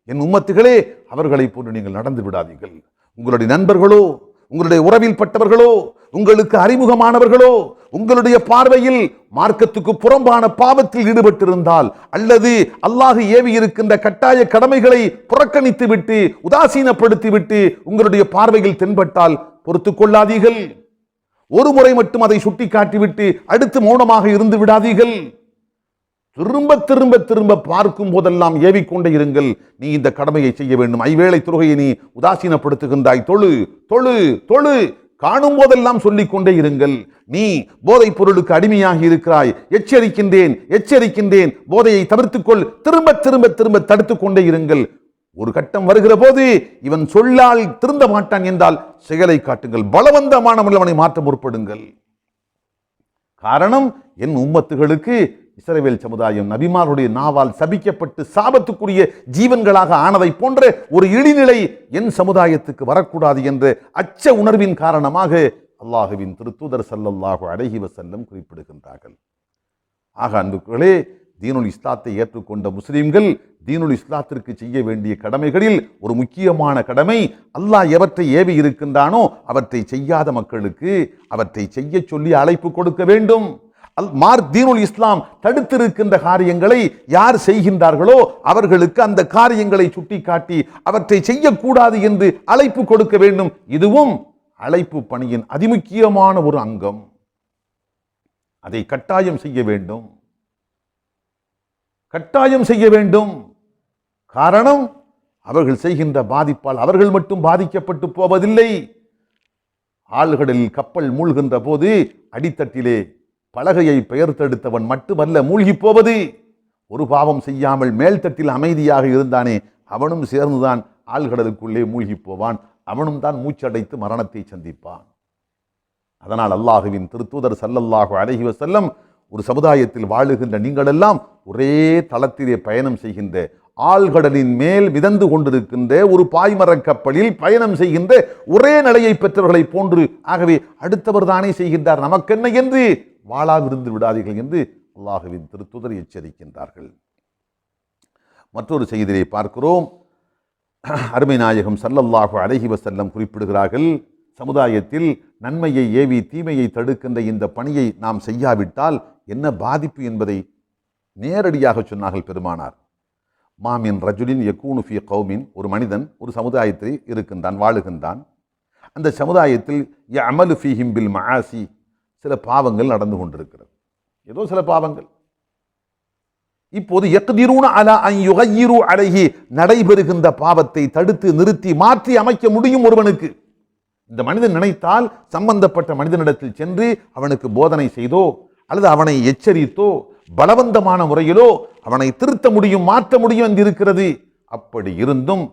என் உம்மத்துகளே, அவர்களை போன்று நீங்கள் நடந்து விடாதீர்கள். உங்களுடைய நண்பர்களோ, உங்களுடைய உறவில் பட்டவர்களோ, உங்களுக்கு அறிமுகமானவர்களோ உங்களுடைய பார்வையில் மார்க்கத்துக்கு புறம்பான பாவத்தில் ஈடுபட்டிருந்தால் அல்லது அல்லாஹ் ஏவி இருக்கின்ற கட்டாய கடமைகளை புறக்கணித்து விட்டு உதாசீனப்படுத்தி விட்டு உங்களுடைய பார்வையில் தென்பட்டால் பொறுத்துக் கொள்ளாதீர்கள். ஒரு முறை மட்டும் அதை சுட்டி காட்டிவிட்டு அடுத்து மௌனமாக இருந்து விடாதீர்கள். திரும்ப திரும்ப திரும்ப பார்க்கும் போதெல்லாம் ஏவிக்கொண்டே இருங்கள், நீ இந்த கடமையை செய்ய வேண்டும். ஐவேளை தொழுகையை நீ உதாசீனப்படுத்துகின்றாய், தொழு தொழு தொழு. காணும் போதெல்லாம் சொல்லிக் கொண்டே இருங்கள், நீ போதைப் பொருளுக்கு அடிமையாகி இருக்கிறாய், எச்சரிக்கின்றேன் எச்சரிக்கின்றேன், போதையை தவிர்த்துக்கொள். திரும்ப திரும்ப திரும்ப தடுத்துக் கொண்டே இருங்கள். ஒரு கட்டம் வருகிற போது இவன் சொல்லால் திருந்த மாட்டான் என்றால் செயலை காட்டுங்கள், பலவந்தமான அவனை மாற்ற முற்படுங்கள். காரணம், என் உம்மத்துகளுக்கு இஸ்ரவேல் சமுதாயம் நபிமாருடைய நாவால் சபிக்கப்பட்டு சாபத்துக்குரிய ஜீவன்களாக ஆனதை போன்ற ஒரு இழிநிலை என் சமுதாயத்துக்கு வரக்கூடாது என்ற அச்ச உணர்வின் காரணமாக அல்லாஹுவின் திருத்தூதர் ஸல்லல்லாஹு அலைஹி வஸல்லம் குறிப்பிடுகின்றார்கள். ஆக அன்புகளே, தீனுல் இஸ்லாத்தை ஏற்றுக்கொண்ட முஸ்லிம்கள் தீனுல் இஸ்லாத்திற்கு செய்ய வேண்டிய கடமைகளில் ஒரு முக்கியமான கடமை, அல்லாஹ் எவற்றை ஏவி இருக்கின்றானோ அவற்றை செய்யாத மக்களுக்கு அவற்றை செய்ய சொல்லி அழைப்பு கொடுக்க வேண்டும். தீனுல் இஸ்லாம் தடுத்திருக்கின்ற காரியங்களை யார் செய்கின்றார்களோ அவர்களுக்கு அந்த காரியங்களை சுட்டிக்காட்டி அவற்றை செய்யக்கூடாது என்று அழைப்பு கொடுக்க வேண்டும். இதுவும் அழைப்பு பணியின் அதிமுக்கியமான ஒரு அங்கம். அதை கட்டாயம் செய்ய வேண்டும், கட்டாயம் செய்ய வேண்டும். காரணம், அவர்கள் செய்கின்ற பாதிப்பால் அவர்கள் மட்டும் பாதிக்கப்பட்டு போவதில்லை. ஆழ்கடலில் கப்பல் மூழ்கின்ற போது அடித்தட்டிலே பலகையை பெயர்த்தெடுத்தவன் மட்டுமல்ல மூழ்கி போவது, ஒரு பாவம் செய்யாமல் மேல்தட்டில் அமைதியாக இருந்தானே அவனும் சேர்ந்துதான் ஆழ்கடலுக்குள்ளே மூழ்கி போவான். அவனும் தான் மூச்சடைத்து மரணத்தை சந்திப்பான். அதனால் அல்லாஹுவின் திருத்தூதர் ஸல்லல்லாஹு அலைஹி வஸல்லம், ஒரு சமுதாயத்தில் வாழுகின்ற நீங்களெல்லாம் ஒரே தளத்திலே பயணம் செய்கின்ற, ஆழ்கடலின் மேல் மிதந்து கொண்டிருக்கின்ற ஒரு பாய்மரக் கப்பலில் பயணம் செய்கின்ற ஒரே நிலையை பெற்றவர்களை போன்று, ஆகவே அடுத்தவர் தானே செய்கின்றார், நமக்கென்ன என்று வாளாவிருந்து விடாதீர்கள் என்று அல்லாஹுவின் திருத்தூதர் எச்சரிக்கின்றார்கள். மற்றொரு செய்தியை பார்க்கிறோம். அருமை நாயகம் ஸல்லல்லாஹு அலைஹி வஸல்லம் குறிப்பிடுகிறார்கள், சமுதாயத்தில் நன்மையை ஏவி தீமையை தடுக்கின்ற இந்த பணியை நாம் செய்யாவிட்டால் என்ன பாதிப்பு என்பதை நேரடியாக சொன்னார்கள் பெருமானார். மாமின் ரஜுலின் யகூனு ஃபீ கௌமின், ஒரு மனிதன் ஒரு சமுதாயத்தில் இருக்கின்றான், வாழுகின்றான். அந்த சமுதாயத்தில் யஅமலு ஃபீஹிம் பில் மஆசி, சில பாவங்கள் நடந்து கொண்டிருக்கிறது, ஏதோ சில பாவங்கள். இப்போது யக்திரூன அலா அன் யுகையிரு அலைஹி, நடைபெறுகின்ற பாவத்தை தடுத்து நிறுத்தி மாற்றி அமைக்க முடியும் ஒருவனுக்கு. இந்த மனிதன் நினைத்தால் சம்பந்தப்பட்ட மனிதனிடத்தில் சென்று அவனுக்கு போதனை செய்தோ அல்லது அவனை எச்சரித்தோ பலவந்தமான முறையிலோ அவனை திருத்த முடியும், மாற்ற முடியும் என்று இருக்கிறது. அப்படி இருந்தும்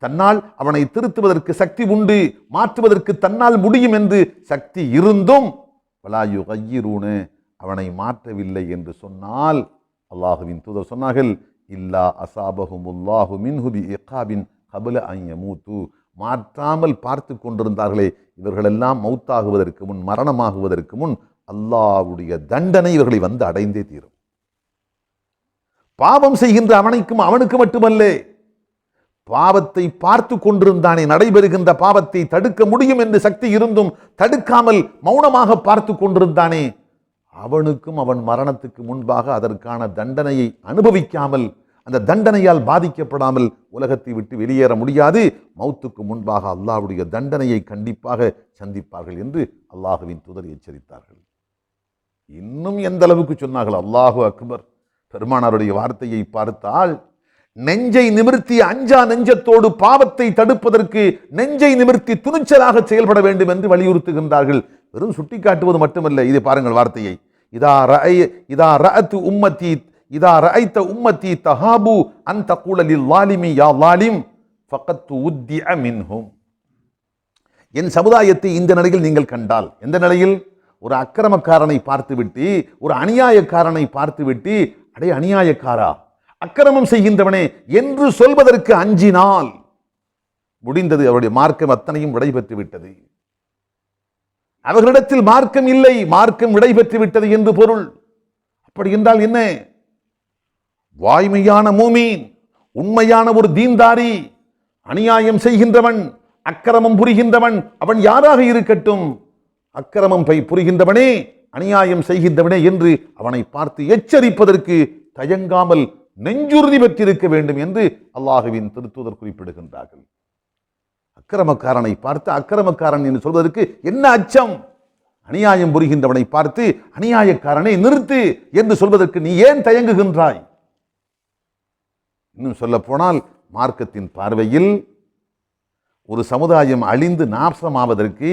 தன்னால் அவனை திருத்துவதற்கு சக்தி உண்டு, மாற்றுவதற்கு தன்னால் முடியும் என்று சக்தி இருந்தும் வலா யுகையிரூன, அவனை மாற்றவில்லை என்று சொன்னால் அல்லாஹுவின் தூதர் சொன்னார்கள், இல்லா அஸாபஹுமுல்லாஹு மின்ஹு பி இகாபின் கப்ல அன் யமூது, மாற்றாமல் பார்த்து கொண்டிருந்தார்களே இவர்களெல்லாம் மௌத்தாகுவதற்கு முன், மரணமாகுவதற்கு முன் அல்லாஹ்வுடைய தண்டனை இவர்களை வந்து அடைந்தே தீரும். பாவம் செய்கின்ற அவனுக்கு மட்டுமல்ல, பாவத்தை பார்த்து கொண்டிருந்தானே, நடைபெறுகின்ற பாவத்தை தடுக்க முடியும் என்று சக்தி இருந்தும் தடுக்காமல் மௌனமாக பார்த்து கொண்டிருந்தானே, அவனுக்கும் அவன் மரணத்துக்கு முன்பாக அதற்கான தண்டனையை அனுபவிக்காமல், அந்த தண்டனையால் பாதிக்கப்படாமல் உலகத்தை விட்டு வெளியேற முடியாது. மௌத்துக்கு முன்பாக அல்லாஹ்வுடைய தண்டனையை கண்டிப்பாக சந்திப்பார்கள் என்று அல்லாஹுவின் தூதர் எச்சரித்தார்கள். இன்னும் எந்த அளவுக்கு சொன்னார்கள், அல்லாஹு அக்பர். பெருமானாருடைய வார்த்தையை பார்த்தால், நெஞ்சை நிமிர்த்தி அஞ்சா நெஞ்சத்தோடு பாவத்தை தடுப்பதற்கு நெஞ்சை நிமிர்த்தி துணிச்சலாக செயல்பட வேண்டும் என்று வலியுறுத்துகின்றார்கள். வெறும் சுட்டி காட்டுவது மட்டுமல்ல, இதை பாருங்கள் வார்த்தையை, இதா ரஅய்த உம்மத்தி தஹாபு அன் தகூல லில் லாலிமி யா லாலிம் ஃபகத் உத்திஅ மின்ஹும். என் சமுதாயத்தை இந்த நிலையில் நீங்கள் கண்டால், எந்த நிலையில்? ஒரு அக்கிரமக்காரனை பார்த்துவிட்டு, ஒரு அநியாயக்காரனை பார்த்துவிட்டு, அடே அநியாயக்காரா, அக்கிரமம் செய்கின்றவனே என்று சொல்வதற்கு அஞ்சினால் முடிந்தது, அவருடைய மார்க்கம் அத்தனையும் விடைபெற்று விட்டது. அவர்களிடத்தில் மார்க்கம் இல்லை, மார்க்கம் விடைபெற்று விட்டது என்று பொருள். அப்படி என்றால் என்ன? வாய்மையான மூமீன், உண்மையான ஒரு தீன்தாரி, அநியாயம் செய்கின்றவன், அக்கிரமம் புரிகின்றவன், அவன் யாராக இருக்கட்டும், அக்கிரமம் புரிகின்றவனே, அநியாயம் செய்கின்றவனே என்று அவனை பார்த்து எச்சரிப்பதற்கு தயங்காமல் நெஞ்சுறுதி பெற்றிருக்க வேண்டும் என்று அல்லாஹுவின் திருத்தூதர் குறிப்பிடுகின்றார்கள். அக்கிரமக்காரனை பார்த்து அக்கிரமக்காரன் என்று சொல்வதற்கு என்ன அச்சம்? அநியாயம் புரிகின்றவனை பார்த்து அநியாயக்காரனை நிறுத்து என்று சொல்வதற்கு நீ ஏன் தயங்குகின்றாய்? இன்னும் சொல்ல போனால் மார்க்கத்தின் பார்வையில் ஒரு சமுதாயம் அழிந்து நாசமாவதற்கு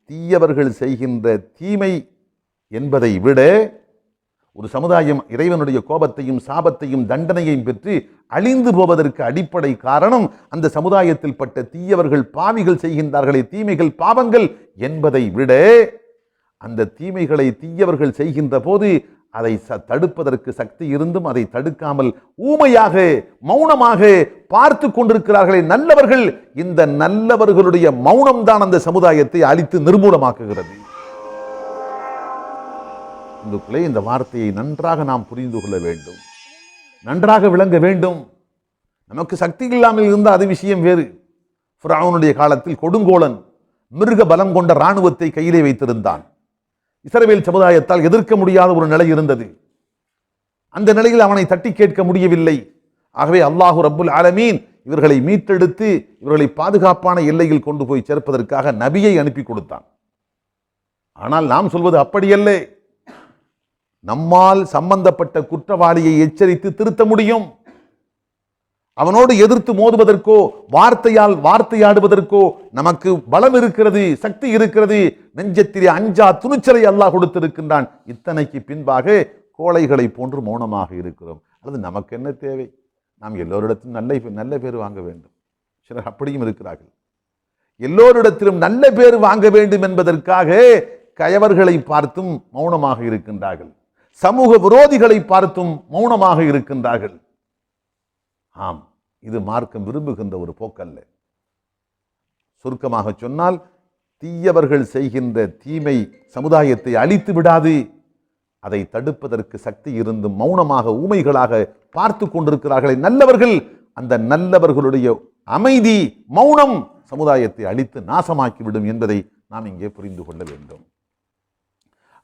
தீயவர்கள் செய்கின்ற தீமை என்பதை விட ஒரு சமுதாயம் இறைவனுடைய கோபத்தையும் சாபத்தையும் தண்டனையையும் பெற்று அழிந்து போவதற்கு அடிப்படை காரணம் அந்த சமுதாயத்தில் பட்ட தீயவர்கள் பாவிகள் செய்கின்றார்களே தீமைகள் பாவங்கள் என்பதை விட அந்த தீமைகளை தீயவர்கள் செய்கின்ற போது அதை தடுப்பதற்கு சக்தி இருந்தும் அதை தடுக்காமல் ஊமையாக மௌனமாக பார்த்து கொண்டிருக்கிறார்களே நல்லவர்கள். இந்த நல்லவர்களுடைய மௌனம்தான் அந்த சமுதாயத்தை அழித்து நிர்மூலமாக்குகிறது. இந்த வார்த்தையை நன்றாக நாம் புரிந்து கொள்ள வேண்டும், நன்றாக விளங்க வேண்டும். நமக்கு சக்தி இல்லாமல் இருந்த அது விஷயம் வேறு. ஃபிரௌனுடைய காலத்தில் கொடுங்கோலன் மிருக பலம் கொண்ட இராணுவத்தை கையிலே வைத்திருந்தான். இஸ்ரவேல் சமுதாயத்தால் எதிர்க்க முடியாத ஒரு நிலை இருந்தது. அந்த நிலையில் அவனை தட்டி கேட்க முடியவில்லை. ஆகவே அல்லாஹு ரப்புல் ஆலமீன் இவர்களை மீட்டெடுத்து இவர்களை பாதுகாப்பான எல்லையில் கொண்டு போய் சேர்ப்பதற்காக நபியை அனுப்பி கொடுத்தான். ஆனால் நாம் சொல்வது அப்படியல்ல. நம்மால் சம்பந்தப்பட்ட குற்றவாளியை எச்சரித்து திருத்த முடியும். அவனோடு எதிர்த்து மோதுவதற்கோ வார்த்தையால் வார்த்தையாடுவதற்கோ நமக்கு பலம் இருக்கிறது, சக்தி இருக்கிறது. நெஞ்சத்திலே அஞ்சா துணிச்சலை அல்லாஹ் கொடுத்திருக்கின்றான். இத்தனைக்கு பின்பாக கோழைகளை போன்று மௌனமாக இருக்கிறோம். அல்லது நமக்கு என்ன தேவை? நாம் எல்லோரிடத்திலும் நல்ல பேர் வாங்க வேண்டும். சிலர் அப்படியும் இருக்கிறார்கள். எல்லோரிடத்திலும் நல்ல பேர் வாங்க வேண்டும் என்பதற்காக கயவர்களை பார்த்தும் மௌனமாக இருக்கின்றார்கள். சமூக விரோதிகளை பார்த்தும் மௌனமாக இருக்கின்றார்கள். ஆம், இது மார்க்கம் விரும்புகின்ற ஒரு போக்கல்ல. சுருக்கமாக சொன்னால், தீயவர்கள் செய்கின்ற தீமை சமுதாயத்தை அழித்து விடாது. அதை தடுப்பதற்கு சக்தி இருந்தும் மௌனமாக ஊமைகளாக பார்த்து கொண்டிருக்கிறார்களே நல்லவர்கள். அந்த நல்லவர்களுடைய அமைதி மௌனம் சமுதாயத்தை அழித்து நாசமாக்கிவிடும் என்பதை நாம் இங்கே புரிந்து கொள்ள வேண்டும்.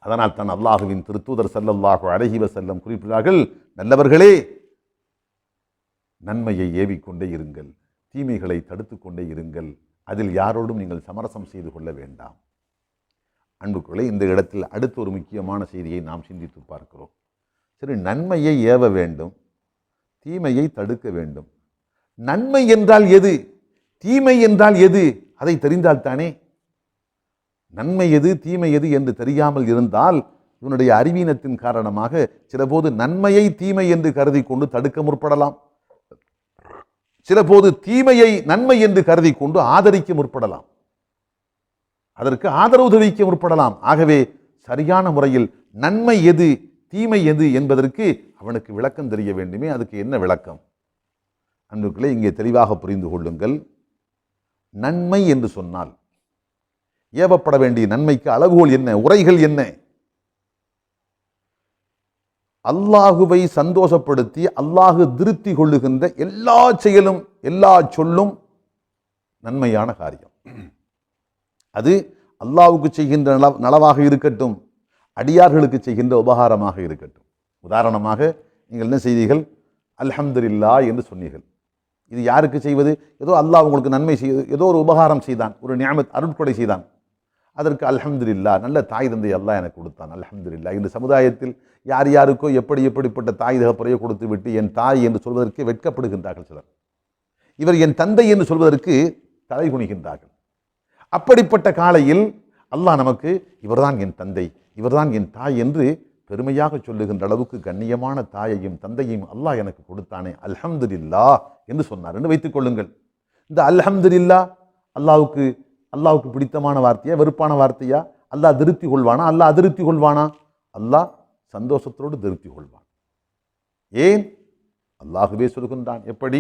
அதனால் தான் அல்லாஹுவின் திருத்தூதர் ஸல்லல்லாஹு அலைஹி வஸல்லம் குறிப்பிட்டார்கள், நல்லவர்களே நன்மையை ஏவிக்கொண்டே இருங்கள், தீமைகளை தடுத்து கொண்டே இருங்கள், அதில் யாரோடும் நீங்கள் சமரசம் செய்து கொள்ள வேண்டாம். அன்புக்குள்ளே இந்த இடத்தில் அடுத்த ஒரு முக்கியமான செய்தியை நாம் சிந்தித்து பார்க்கிறோம். சரி, நன்மையை ஏவ வேண்டும், தீமையை தடுக்க வேண்டும். நன்மை என்றால் எது, தீமை என்றால் எது, அதை தெரிந்தால் தானே. நன்மை எது தீமை எது என்று தெரியாமல் இருந்தால் இவனுடைய அறிவீனத்தின் காரணமாக சிலபோது நன்மையை தீமை என்று கருதி கொண்டு தடுக்க முற்படலாம். சிலபோது தீமையை நன்மை என்று கருதி கொண்டு ஆதரிக்க முற்படலாம், அதற்கு ஆதரவு தெரிவிக்க முற்படலாம். ஆகவே சரியான முறையில் நன்மை எது தீமை எது என்பதற்கு அவனுக்கு விளக்கம் தெரிய வேண்டுமே. அதுக்கு என்ன விளக்கம்? அன்புக்களே, இங்கே தெளிவாக புரிந்து கொள்ளுங்கள். நன்மை என்று சொன்னால் ஏவப்பட வேண்டிய நன்மைக்கு அளவுகோல் என்ன, உரைகள் என்ன? அல்லாஹுவை சந்தோஷப்படுத்தி அல்லாஹு திருப்தி கொள்ளுகின்ற எல்லா செயலும் எல்லா சொல்லும் நன்மையான காரியம். அது அல்லாஹுக்கு செய்கின்ற நலவாக இருக்கட்டும், அடியார்களுக்கு செய்கின்ற உபகாரமாக இருக்கட்டும். உதாரணமாக நீங்கள் என்ன செய்தீர்கள்? அல்ஹம்துலில்லாஹ் என்று சொன்னீர்கள். இது யாருக்கு செய்வது? ஏதோ அல்லாஹ் உங்களுக்கு நன்மை செய்து ஏதோ ஒரு உபகாரம் செய்தான், ஒரு நிஅமத் அருட்கொடை செய்தான், அதற்கு அல்ஹம்துலில்லாஹ், நல்ல தாய் தந்தை அல்லாஹ் எனக்கு கொடுத்தான், அல்ஹம்துலில்லாஹ். இந்த சமுதாயத்தில் யார் யாருக்கோ எப்படிப்பட்ட தாய் தகப்பறையோ கொடுத்து விட்டு என் தாய் என்று சொல்வதற்கு வெட்கப்படுகின்றார்கள் சிலர். இவர் என் தந்தை என்று சொல்வதற்கு தலை குனிகின்றார்கள். அப்படிப்பட்ட காலையில் அல்லாஹ் நமக்கு இவர்தான் என் தந்தை, இவர்தான் என் தாய் என்று பெருமையாக சொல்லுகின்ற அளவுக்கு கண்ணியமான தாயையும் தந்தையும் அல்லாஹ் எனக்கு கொடுத்தானே, அல்ஹம்துலில்லாஹ் என்று சொன்னார் என்று வைத்துக் கொள்ளுங்கள். இந்த அல்ஹம்துலில்லாஹ் அல்லாஹ்வுக்கு பிடித்தமான வார்த்தையா, வெறுப்பான வார்த்தையா? அல்லாஹ் திருப்தி கொள்வானா? அல்லாஹ் அதிருப்தி கொள்வானா? அல்லாஹ் சந்தோஷத்தோடு திருப்தி கொள்வான். ஏன்? அல்லாஹுவே சொல்கின்றான், எப்படி?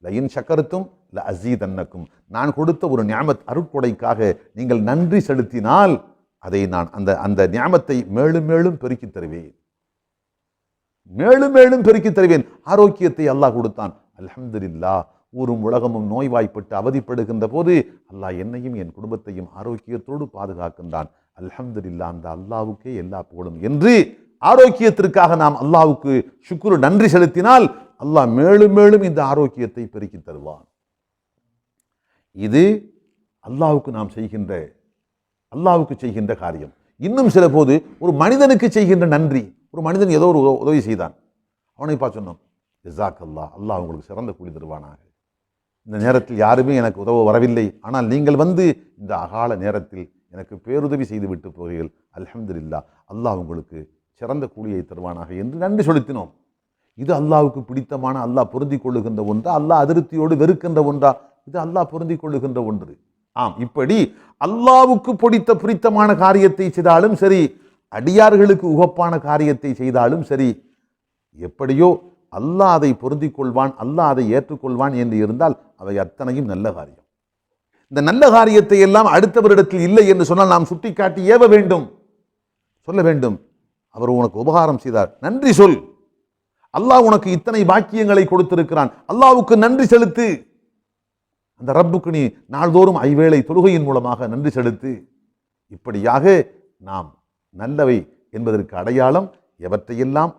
லயின் ஷக்கர்த்தும் ல அஸீதன்னக்கும், நான் கொடுத்த ஒரு நிஅமத் அருட்கொடைக்காக நீங்கள் நன்றி செலுத்தினால் அதை நான் அந்த நிஅமத்தை மேலும் மேலும் பெருக்கி தருவேன், மேலும் மேலும் பெருக்கி தருவேன். ஆரோக்கியத்தை அல்லாஹ் கொடுத்தான், அல்ஹம்துலில்லாஹ். ஊரும் உலகமும் நோய்வாய்ப்பட்டு அவதிப்படுகின்ற போது அல்லாஹ் என்னையும் என் குடும்பத்தையும் ஆரோக்கியத்தோடு பாதுகாக்கின்றான், அல்ஹம்துலில்லாஹ், அந்த அல்லாஹ்வுக்கே எல்லா புகழும் என்று ஆரோக்கியத்திற்காக நாம் அல்லாஹ்வுக்கு ஷுக்ரு நன்றி செலுத்தினால் அல்லாஹ் மேலும் மேலும் இந்த ஆரோக்கியத்தை பெருக்கி தருவான். இது அல்லாஹ்வுக்கு நாம் அல்லாஹ்வுக்கு செய்கின்ற காரியம். இன்னும் சில போது ஒரு மனிதனுக்கு செய்கின்ற நன்றி. ஒரு மனிதன் ஏதோ ஒரு உதவி செய்தான், அவனை பார்த்து சொன்னோம், ஜஸாக்கல்லாஹ், அல்லாஹ் உங்களுக்கு சிறந்த கூலி தருவானாக. இந்த நேரத்தில் யாருமே எனக்கு உதவ வரவில்லை, ஆனால் நீங்கள் வந்து இந்த அகால நேரத்தில் எனக்கு பேருதவி செய்து விட்டு போகிறீர்கள், அல்ஹம்துலில்லாஹ், அல்லாஹ் உங்களுக்கு சிறந்த கூலியை தருவானாக என்று நன்றி செலுத்தினோம். இது அல்லாஹ்வுக்கு பிடித்தமான, அல்லாஹ் பொருந்தி கொள்ளுகின்ற ஒன்றா, அல்லாஹ் அதிருப்தியோடு வெறுக்கின்ற ஒன்றா? இது அல்லாஹ் பொருந்தி கொள்ளுகின்ற ஒன்று. ஆம், இப்படி அல்லாஹ்வுக்கு பிடித்தமான காரியத்தை செய்தாலும் சரி, அடியார்களுக்கு உகப்பான காரியத்தை செய்தாலும் சரி, எப்படியோ அல்லாஹ் அதை பொருந்தி கொள்வான், அல்லாஹ் அதை ஏற்றுக்கொள்வான் என்று இருந்தால் அவை அத்தனையும் நல்ல காரியம். இந்த நல்ல காரியத்தை எல்லாம் அடுத்தவரிடத்தில் இல்லை என்று சொன்னால் நாம் சுட்டிக்காட்டி ஏவ வேண்டும், சொல்ல வேண்டும். அவர் உனக்கு உபகாரம் செய்தார், நன்றி சொல். அல்லாஹ் உனக்கு இத்தனை பாக்கியங்களை கொடுத்திருக்கிறான், அல்லாஹ்வுக்கு நன்றி செலுத்து. அந்த ரப்புக்கு நீ நாள்தோறும் ஐவேளை தொழுகையின் மூலமாக நன்றி செலுத்து. இப்படியாக நாம் நல்லவை என்பதற்கு அடையாளம் எவற்றையெல்லாம்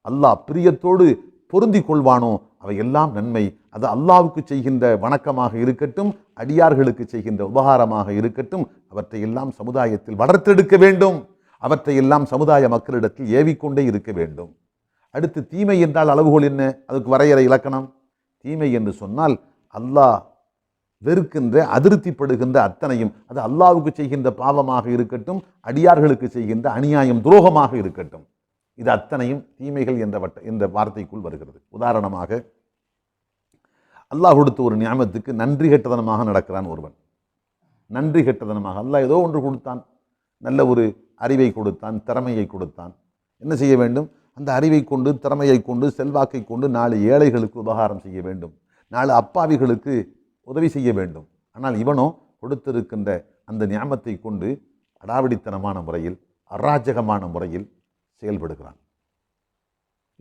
அல்லாஹ் பிரியத்தோடு பொருந்தி கொள்வானோ அவையெல்லாம் நன்மை. அது அல்லாஹ்வுக்கு செய்கின்ற வணக்கமாக இருக்கட்டும், அடியார்களுக்கு செய்கின்ற உபகாரமாக இருக்கட்டும், அவற்றையெல்லாம் சமுதாயத்தில் வளர்த்தெடுக்க வேண்டும். அவற்றையெல்லாம் சமுதாய மக்களிடத்தில் ஏவிக்கொண்டே இருக்க வேண்டும். அடுத்து, தீமை என்றால் அளவுகோல் என்ன? அதுக்கு வரையறை இலக்கணம். தீமை என்று சொன்னால் அல்லாஹ் வெறுக்கின்ற, அதிருப்திப்படுகின்ற அத்தனையும், அது அல்லாஹ்வுக்கு செய்கின்ற பாவமாக இருக்கட்டும், அடியார்களுக்கு செய்கின்ற அநியாயம், துரோகமாக இருக்கட்டும், இது அத்தனையும் தீமைகள் என்ற வார்த்தைக்குள் வருகிறது. உதாரணமாக, அல்லாஹ் கொடுத்த ஒரு நியாமத்துக்கு நன்றி கெட்டதனமாக நடக்கிறான் ஒருவன். நன்றி கெட்டதனமாக அல்லாஹ் ஏதோ ஒன்று கொடுத்தான், நல்ல ஒரு அறிவை கொடுத்தான், திறமையை கொடுத்தான். என்ன செய்ய வேண்டும்? அந்த அறிவை கொண்டு, திறமையை கொண்டு, செல்வாக்கை கொண்டு 4 ஏழைகளுக்கு உபகாரம் செய்ய வேண்டும், 4 அப்பாவிகளுக்கு உதவி செய்ய வேண்டும். ஆனால் இவனோ கொடுத்திருக்கின்ற அந்த நியாமத்தை கொண்டு அடாவடித்தனமான முறையில், அராஜகமான முறையில் செயல்படுகிறான்.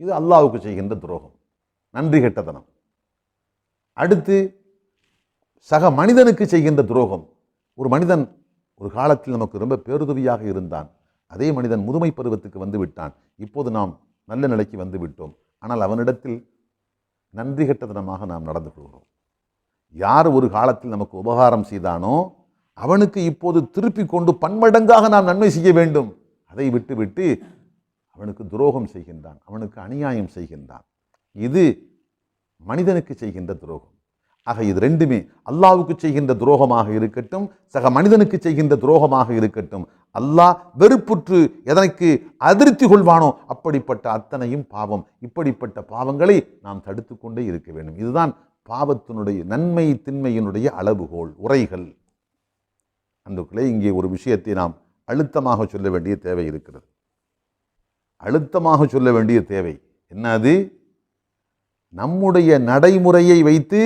இது அல்லாஹ்வுக்கு செய்கின்ற துரோகம், நன்றி கெட்டதனம். அடுத்து, சக மனிதனுக்கு செய்கின்ற துரோகம். ஒரு மனிதன் ஒரு காலத்தில் நமக்கு ரொம்ப பேருதவியாக இருந்தான், அதே மனிதன் முதுமை பருவத்துக்கு வந்து விட்டான், இப்போது நாம் நல்ல நிலைக்கு வந்து விட்டோம், ஆனால் அவனிடத்தில் நன்றி கெட்டதனமாக நாம் நடந்து கொள்கிறோம். யார் ஒரு காலத்தில் நமக்கு உபகாரம் செய்தானோ அவனுக்கு இப்போது திருப்பி கொண்டு பன்மடங்காக நாம் நன்மை செய்ய வேண்டும். அதை விட்டு அவனுக்கு துரோகம் செய்கின்றான், அவனுக்கு அநியாயம் செய்கின்றான். இது மனிதனுக்கு செய்கின்ற துரோகம். ஆக இது ரெண்டுமே அல்லாஹ்வுக்கு செய்கின்ற துரோகமாக இருக்கட்டும், சக மனிதனுக்கு செய்கின்ற துரோகமாக இருக்கட்டும், அல்லாஹ் வெறுப்புற்று எதற்கு அதிருப்தி கொள்வானோ அப்படிப்பட்ட அத்தனையும் பாவம். இப்படிப்பட்ட பாவங்களை நாம் தடுத்து கொண்டே இருக்க வேண்டும். இதுதான் பாவத்தினுடைய, நன்மை திண்மையினுடைய அளவுகோல், உரைகள். அன்றுக்குள்ளே இங்கே ஒரு விஷயத்தை நாம் அழுத்தமாக சொல்ல வேண்டிய தேவை இருக்கிறது. அழுத்தமாக சொல்ல வேண்டிய தேவை என்னது? நம்முடைய நடைமுறையை வைத்து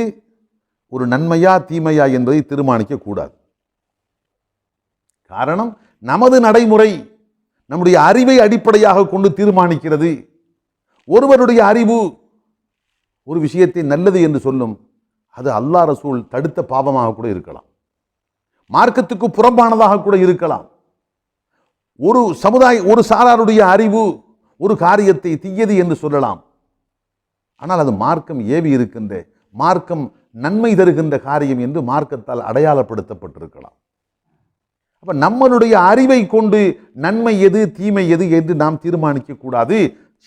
ஒரு நன்மையா தீமையா என்பதை தீர்மானிக்க கூடாது. காரணம், நமது நடைமுறை நம்முடைய அறிவை அடிப்படையாக கொண்டு தீர்மானிக்கிறது. ஒருவருடைய அறிவு ஒரு விஷயத்தை நல்லது என்று சொல்லும், அது அல்லாஹ் ரசூல் தடுத்த பாவமாக கூட இருக்கலாம், மார்க்கத்துக்கு புறம்பானதாக கூட இருக்கலாம். ஒரு சாராருடைய அறிவு ஒரு காரியத்தை தீயது என்று சொல்லலாம், ஆனால் அது மார்க்கம் ஏவி இருக்கின்ற, மார்க்கம் நன்மை தருகின்ற காரியம் என்று மார்க்கத்தால் அடையாளப்படுத்தப்பட்டிருக்கலாம். அப்ப நம்மளுடைய அறிவை கொண்டு நன்மை எது தீமை எது என்று நாம் தீர்மானிக்க கூடாது.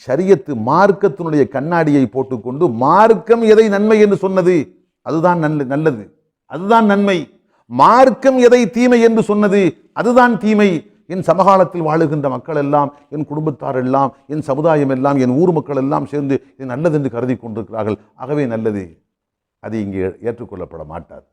ஷரியத்து மார்க்கத்தினுடைய கண்ணாடியை போட்டுக்கொண்டு மார்க்கம் எதை நன்மை என்று சொன்னது அதுதான் நல்லது, அதுதான் நன்மை. மார்க்கம் எதை தீமை என்று சொன்னது அதுதான் தீமை. என் சமகாலத்தில் வாழுகின்ற மக்கள் எல்லாம், என் குடும்பத்தார் எல்லாம், என் சமுதாயம் எல்லாம், என் ஊர் மக்கள் எல்லாம் சேர்ந்து இது நல்லது என்று கருதி கொண்டிருக்கிறார்கள், ஆகவே நல்லது, அது இங்கே ஏற்றுக்கொள்ளப்பட மாட்டாது.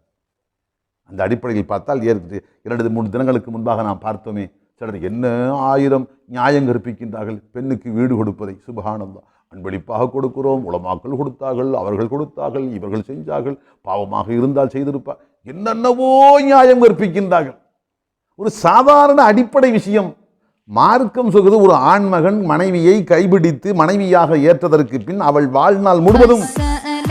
அந்த அடிப்படையில் பார்த்தால் 2-3 தினங்களுக்கு முன்பாக நாம் பார்த்தோமே, சிலர் என்ன 1000 நியாயம் கற்பிக்கின்றார்கள் பெண்ணுக்கு வீடு கொடுப்பதை. சுப்ஹானல்லாஹ், அன்பளிப்பாக கொடுக்கிறோம், உலமாக்கள் கொடுத்தார்கள், அவர்கள் கொடுத்தார்கள், இவர்கள் செஞ்சார்கள், பாவமாக இருந்தால் செய்திருப்பார், என்னென்னவோ நியாயம் கற்பிக்கின்றார்கள். ஒரு சாதாரண அடிப்படை விஷயம். மார்க்கம் சொல்கிறது, ஒரு ஆண்மகன் மனைவியை கைபிடித்து மனைவியாக ஏற்றதற்கு பின் அவள் வாழ்நாள் முழுவதும்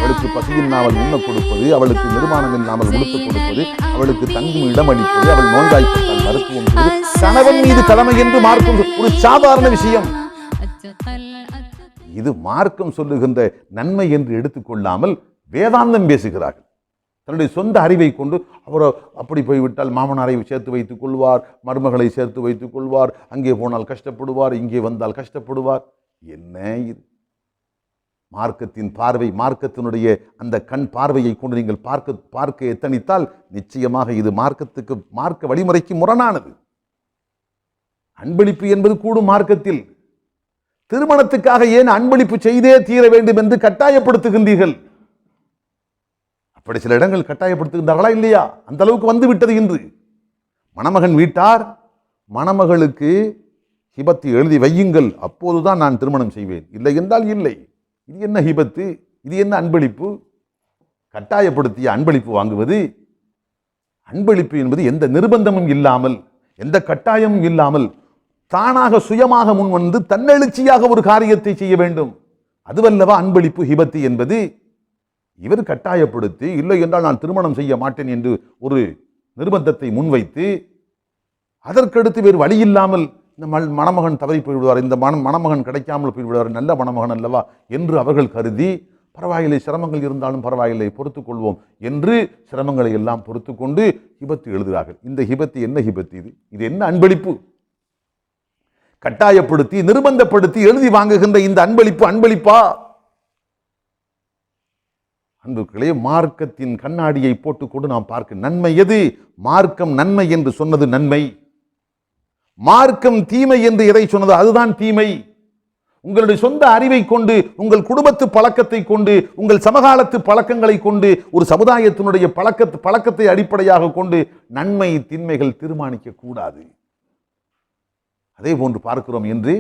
அவளுக்கு பசியில்லாமல் உண்ண கொடுப்பது, அவளுக்கு நிர்மாணம் இல்லாமல் உடுத்துக் கொடுப்பது, அவளுக்கு தங்கும் இடம் அளிப்பது, அவள் நோய்வாய்ப்பட்டால் மருத்துவம் செய்வது கணவன் மீது கடமை என்று மார்க்கம் ஒரு சாதாரண விஷயம். இது மார்க்கம் சொல்லுகின்ற நன்மை என்று எடுத்துக்கொள்ளாமல் வேதாந்தம் பேசுகிறார்கள். தன்னுடைய சொந்த அறிவை கொண்டு அவர் அப்படி போய்விட்டால் மாமனாரை சேர்த்து வைத்துக் கொள்வார், மருமகளை சேர்த்து வைத்துக் கொள்வார், அங்கே போனால் கஷ்டப்படுவார், இங்கே வந்தால் கஷ்டப்படுவார். என்ன இது மார்க்கத்தின் பார்வை? மார்க்கத்தினுடைய அந்த கண் பார்வையை கொண்டு நீங்கள் பார்க்க எத்தனித்தால் நிச்சயமாக இது மார்க்க வழிமுறைக்கு முரணானது. அன்பளிப்பு என்பது கூடும் மார்க்கத்தில். திருமணத்துக்காக ஏன் அன்பளிப்பு செய்தே தீர வேண்டும் என்று கட்டாயப்படுத்துகின்றீர்கள்? அப்படி சில இடங்கள் கட்டாயப்படுத்துகின்றார்களா இல்லையா? அந்த அளவுக்கு வந்து விட்டது இன்று. மணமகன் வீட்டார் மணமகளுக்கு ஹிபத்து எழுதி வையுங்கள், அப்போதுதான் நான் திருமணம் செய்வேன், இல்லை என்றால் இல்லை. இது என்ன ஹிபத்து? இது என்ன அன்பளிப்பு? கட்டாயப்படுத்திய அன்பளிப்பு வாங்குவது. அன்பளிப்பு என்பது எந்த நிர்பந்தமும் இல்லாமல், எந்த கட்டாயமும் இல்லாமல் தானாக சுயமாக முன் வந்து தன்னெழுச்சியாக ஒரு காரியத்தை செய்ய வேண்டும். அதுவல்லவா அன்பளிப்பு, ஹிபத்து என்பது. இவர் கட்டாயப்படுத்தி இல்லை என்றால் நான் திருமணம் செய்ய மாட்டேன் என்று ஒரு நிர்பந்தத்தை முன்வைத்து அதற்கடுத்து வேறு வழி இல்லாமல் இந்த மணமகன் தவறி போய்விடுவார், இந்த மணமகன் கிடைக்காமல் போய்விடுவார், நல்ல மணமகன் அல்லவா என்று அவர்கள் கருதி பரவாயில்லை, சிரமங்கள் இருந்தாலும் பரவாயில்லை, பொறுத்துக் கொள்வோம் என்று சிரமங்களை எல்லாம் பொறுத்து கொண்டு ஹிபத்து எழுதுகிறார்கள். இந்த ஹிபத்து என்ன ஹிபத்து? இது என்ன அன்பளிப்பு? கட்டாயப்படுத்தி நிர்பந்தப்படுத்தி எழுதி வாங்குகின்ற இந்த அன்பளிப்பா? அன்புகளே, மார்க்கத்தின் கண்ணாடியை போட்டுக்கொண்டு நாம் பார்க்க நன்மை எது? மார்க்கம் நன்மை என்று சொன்னது நன்மை. மார்க்கம் தீமை என்று எதை சொன்னது அதுதான் தீமை. உங்களுடைய சொந்த அறிவை கொண்டு, உங்கள் குடும்பத்து பழக்கத்தை கொண்டு, உங்கள் சமகாலத்து பழக்கங்களை கொண்டு, ஒரு சமுதாயத்தினுடைய பழக்கத்தை அடிப்படையாக கொண்டு நன்மை தீமைகள் தீர்மானிக்க கூடாது. அதே போன்று பார்க்கிறோம். என்று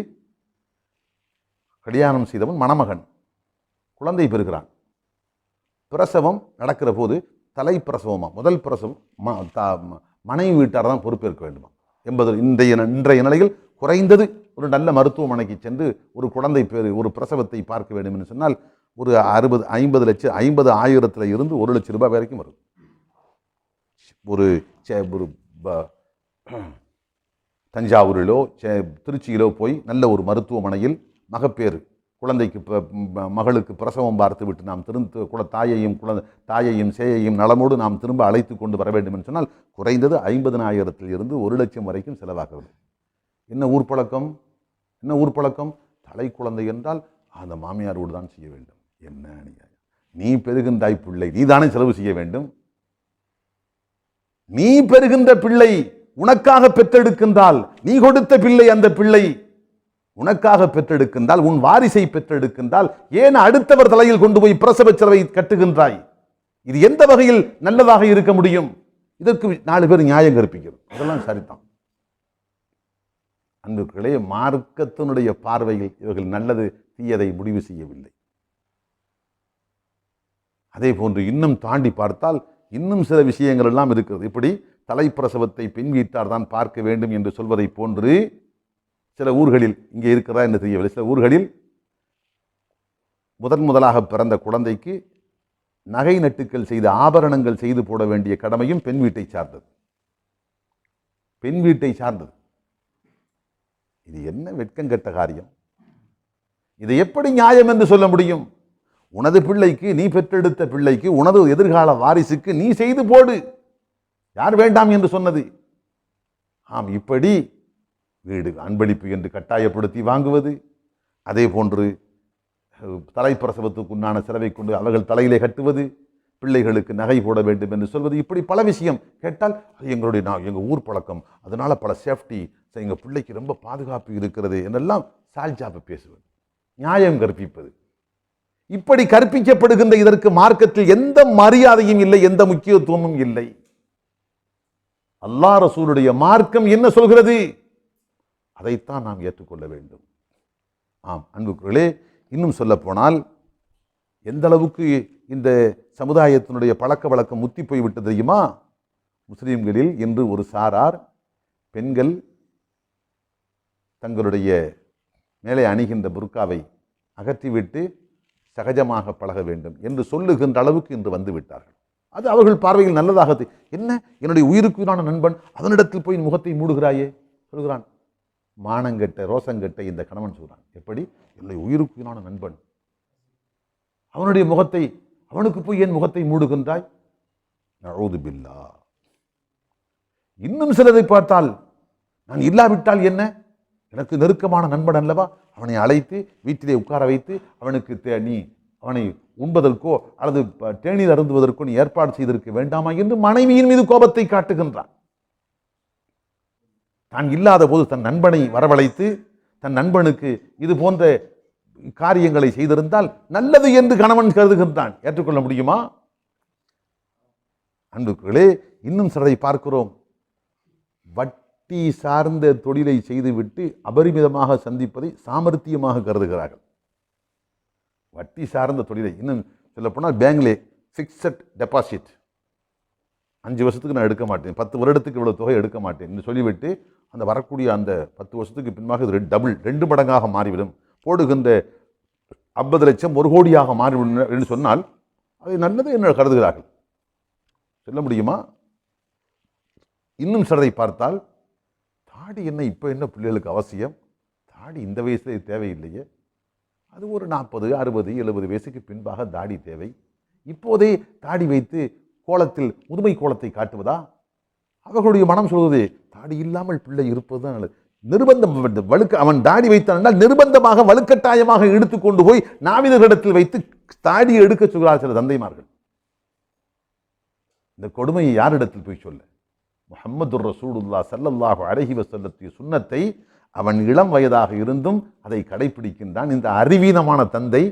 கல்யாணம் செய்தவன் மணமகன் குழந்தை பெறுகிறான். பிரசவம் நடக்கிற போது தலை பிரசவமா, முதல் பிரசவம் மனைவி வீட்டார் தான் பொறுப்பேற்க வேண்டுமா என்பது இன்றைய நிலையில் குறைந்தது ஒரு நல்ல மருத்துவமனைக்கு சென்று ஒரு குழந்தை ஒரு பிரசவத்தை பார்க்க வேண்டும் என்று சொன்னால் ஒரு 50,000 இருந்து 1 லட்சம் ரூபாய் வரைக்கும் வரும். ஒரு தஞ்சாவூரிலோ திருச்சியிலோ போய் நல்ல ஒரு மருத்துவமனையில் மகப்பேறு குழந்தைக்கு மகளுக்கு பிரசவம் பார்த்து விட்டு நாம் திரும்ப தாயையும் சேயையும் நலமோடு நாம் திரும்ப அழைத்து கொண்டு வர வேண்டும் என்று சொன்னால் குறைந்தது 50,000 இருந்து 1 லட்சம் வரைக்கும் செலவாகிறது. என்ன ஊர்பழக்கம்? தலை குழந்தை என்றால் அந்த மாமியாரோடு தான் செய்ய வேண்டும். என்ன அநியாயம்! நீ பெறுகின்றாய் பிள்ளை, நீ தானே செலவு செய்ய வேண்டும். நீ பெறுகின்ற பிள்ளை உனக்காக பெற்றெடுக்கின்றால், நீ கொடுத்த பிள்ளை அந்த பிள்ளை உனக்காக பெற்றெடுக்கின்றால், உன் வாரிசை பெற்றெடுக்கின்றால் ஏன் அடுத்தவர் தலையில் கொண்டு போய் பிரசவ செலவை கட்டுகின்றாய்? இது எந்த வகையில் நல்லதாக இருக்க முடியும்? இதற்கு 4 பேர் நியாயம் கற்பிக்கிறோம். அதெல்லாம் சரிதான். அன்புகளே, மார்க்கத்தினுடைய பார்வையில் இவர்கள் நல்லது தீயதை முடிவு செய்யவில்லை. அதே போன்று இன்னும் தாண்டி பார்த்தால் இன்னும் சில விஷயங்கள் எல்லாம் இருக்கிறது. இப்படி தலைப்பிரசவத்தை பெண் வீட்டார் தான் பார்க்க வேண்டும் என்று சொல்வதை போன்று சில ஊர்களில், இங்கே இருக்கிறதா என்று தெரியவில்லை, சில ஊர்களில் முதலாக பிறந்த குழந்தைக்கு நகை நட்டுக்கள் செய்து ஆபரணங்கள் செய்து போட வேண்டிய கடமையும் பெண் வீட்டை சார்ந்தது. இது என்ன வெட்கங்கெட்ட காரியம்? இதை எப்படி நியாயம் என்று சொல்ல முடியும்? உனது பிள்ளைக்கு, நீ பெற்றெடுத்த பிள்ளைக்கு, உனது எதிர்கால வாரிசுக்கு நீ செய்து போடு, யார் வேண்டாம் என்று சொன்னது? ஆம், இப்படி வீடு அன்பளிப்பு என்று கட்டாயப்படுத்தி வாங்குவது, அதே போன்று தலைப்பிரசவத்துக்கு உண்டான செலவை கொண்டு அவர்கள் தலையிலே கட்டுவது, பிள்ளைகளுக்கு நகை போட வேண்டும் என்று சொல்வது, இப்படி பல விஷயம் கேட்டால் எங்கள் ஊர் பழக்கம், அதனால பல சேஃப்டி, எங்கள் பிள்ளைக்கு ரொம்ப பாதுகாப்பு இருக்கிறது என்றெல்லாம் சால்ஜாப்பை பேசுவது, நியாயம் கற்பிப்பது. இப்படி கற்பிக்கப்படுகின்ற இதற்கு மார்க்கத்தில் எந்த மரியாதையும் இல்லை, எந்த முக்கியத்துவமும் இல்லை. அல்லாஹ் ரசூலுடைய மார்க்கம் என்ன சொல்கிறது அதைத்தான் நாம் ஏற்றுக்கொள்ள வேண்டும். ஆம் அன்புக்குள்ளே, இன்னும் சொல்ல போனால் எந்த அளவுக்கு இந்த சமுதாயத்தினுடைய பழக்க வழக்கம் முத்தி போய்விட்டது தெரியுமா? முஸ்லிம்களில் என்று ஒரு சாரார் பெண்கள் தங்களுடைய மேலே அணிகின்ற புர்காவை அகற்றிவிட்டு சகஜமாக பழக வேண்டும் என்று சொல்லுகின்ற அளவுக்கு இன்று வந்து விட்டார்கள். அது அவர்கள் பார்வையில் நல்லதாக என்ன என்னுடைய உயிருக்குயிரான நண்பன், அதனிடத்தில் போய் முகத்தை மூடுகிறாயே சொல்கிறான். மானங்கெட்ட ரோசங்கெட்ட இந்த கணவன் சொல்கிறான், எப்படி என்னுடைய உயிருக்குயிரான நண்பன், அவனுடைய முகத்தை, அவனுக்கு போய் என் முகத்தை மூடுகின்றாய்? நஊது பில்லாஹ். இன்னும் சிலரை பார்த்தால், நான் இல்லாவிட்டால் என்ன, எனக்கு நெருக்கமான நண்பன் அல்லவா, அவனை அழைத்து வீட்டிலே உட்கார வைத்து அவனுக்கு நீ அவனை உண்பதற்கோ அல்லது தேநீர் அருந்துவதற்கோ நீ ஏற்பாடு செய்திருக்க வேண்டாமா என்று மனைவியின் மீது கோபத்தை காட்டுகின்றான். தான் இல்லாத போது தன் நண்பனை வரவழைத்து தன் நண்பனுக்கு இது போன்ற காரியங்களை செய்திருந்தால் நல்லது என்று கணவன் கருதுகின்றான். ஏற்றுக்கொள்ள முடியுமா? அன்புகளே, இன்னும் சிலரை பார்க்கிறோம், வட்டி சார்ந்த தொழிலை செய்துவிட்டு அபரிமிதமாக சந்திப்பதை சாமர்த்தியமாக கருதுகிறார்கள். வட்டி சார்ந்த தொழிலை, இன்னும் சொல்லப்போனால் பேங்க்லே ஃபிக்ஸட் டெபாசிட், 5 வருஷத்துக்கு நான் எடுக்க மாட்டேன், 10 வருடத்துக்கு இவ்வளவு தொகை எடுக்க மாட்டேன் என்று சொல்லிவிட்டு அந்த வரக்கூடிய அந்த 10 வருஷத்துக்கு பின்பாக இது டபுள் 2 மடங்காக மாறிவிடும், போடுகின்ற 50 லட்சம் 1 கோடியாக மாறிவிடும் என்று சொன்னால் அதை நல்லது என்று கருதுகிறார்கள். சொல்ல முடியுமா? இன்னும் சிலரை பார்த்தால், தாடி என்ன இப்போ என்ன பிள்ளைகளுக்கு அவசியம், தாடி இந்த வயசுல தேவையில்லையே, அது ஒரு 40, 60, 70 வயசுக்கு பின்பாக தாடி தேவை, இப்போதே தாடி வைத்து கோலத்தில் முதுமை கோலத்தை காட்டுவதா? அவர்களுடைய மனம் சொல்வது, தாடி இல்லாமல் பிள்ளை இருப்பதுதான் நல்லது. நிர்பந்தம் வழுக்க, அவன் தாடி வைத்தான் நிர்பந்தமாக வலுக்கட்டாயமாக எடுத்துக்கொண்டு போய் நாவிதர்களிடத்தில் வைத்து தாடியை எடுக்க சொல்கிறார் சில தந்தைமார்கள். இந்த கொடுமையை யாரிடத்தில் போய் சொல்ல? முஹம்மது ரசூலுல்லாஹ் ஸல்லல்லாஹு அலைஹி வஸல்லத்திய சுன்னத்தை அவன் இளம் வயதாக இருந்தும் அதை கடைபிடிக்கின்றான். இந்த அறிவீனமான தந்தை,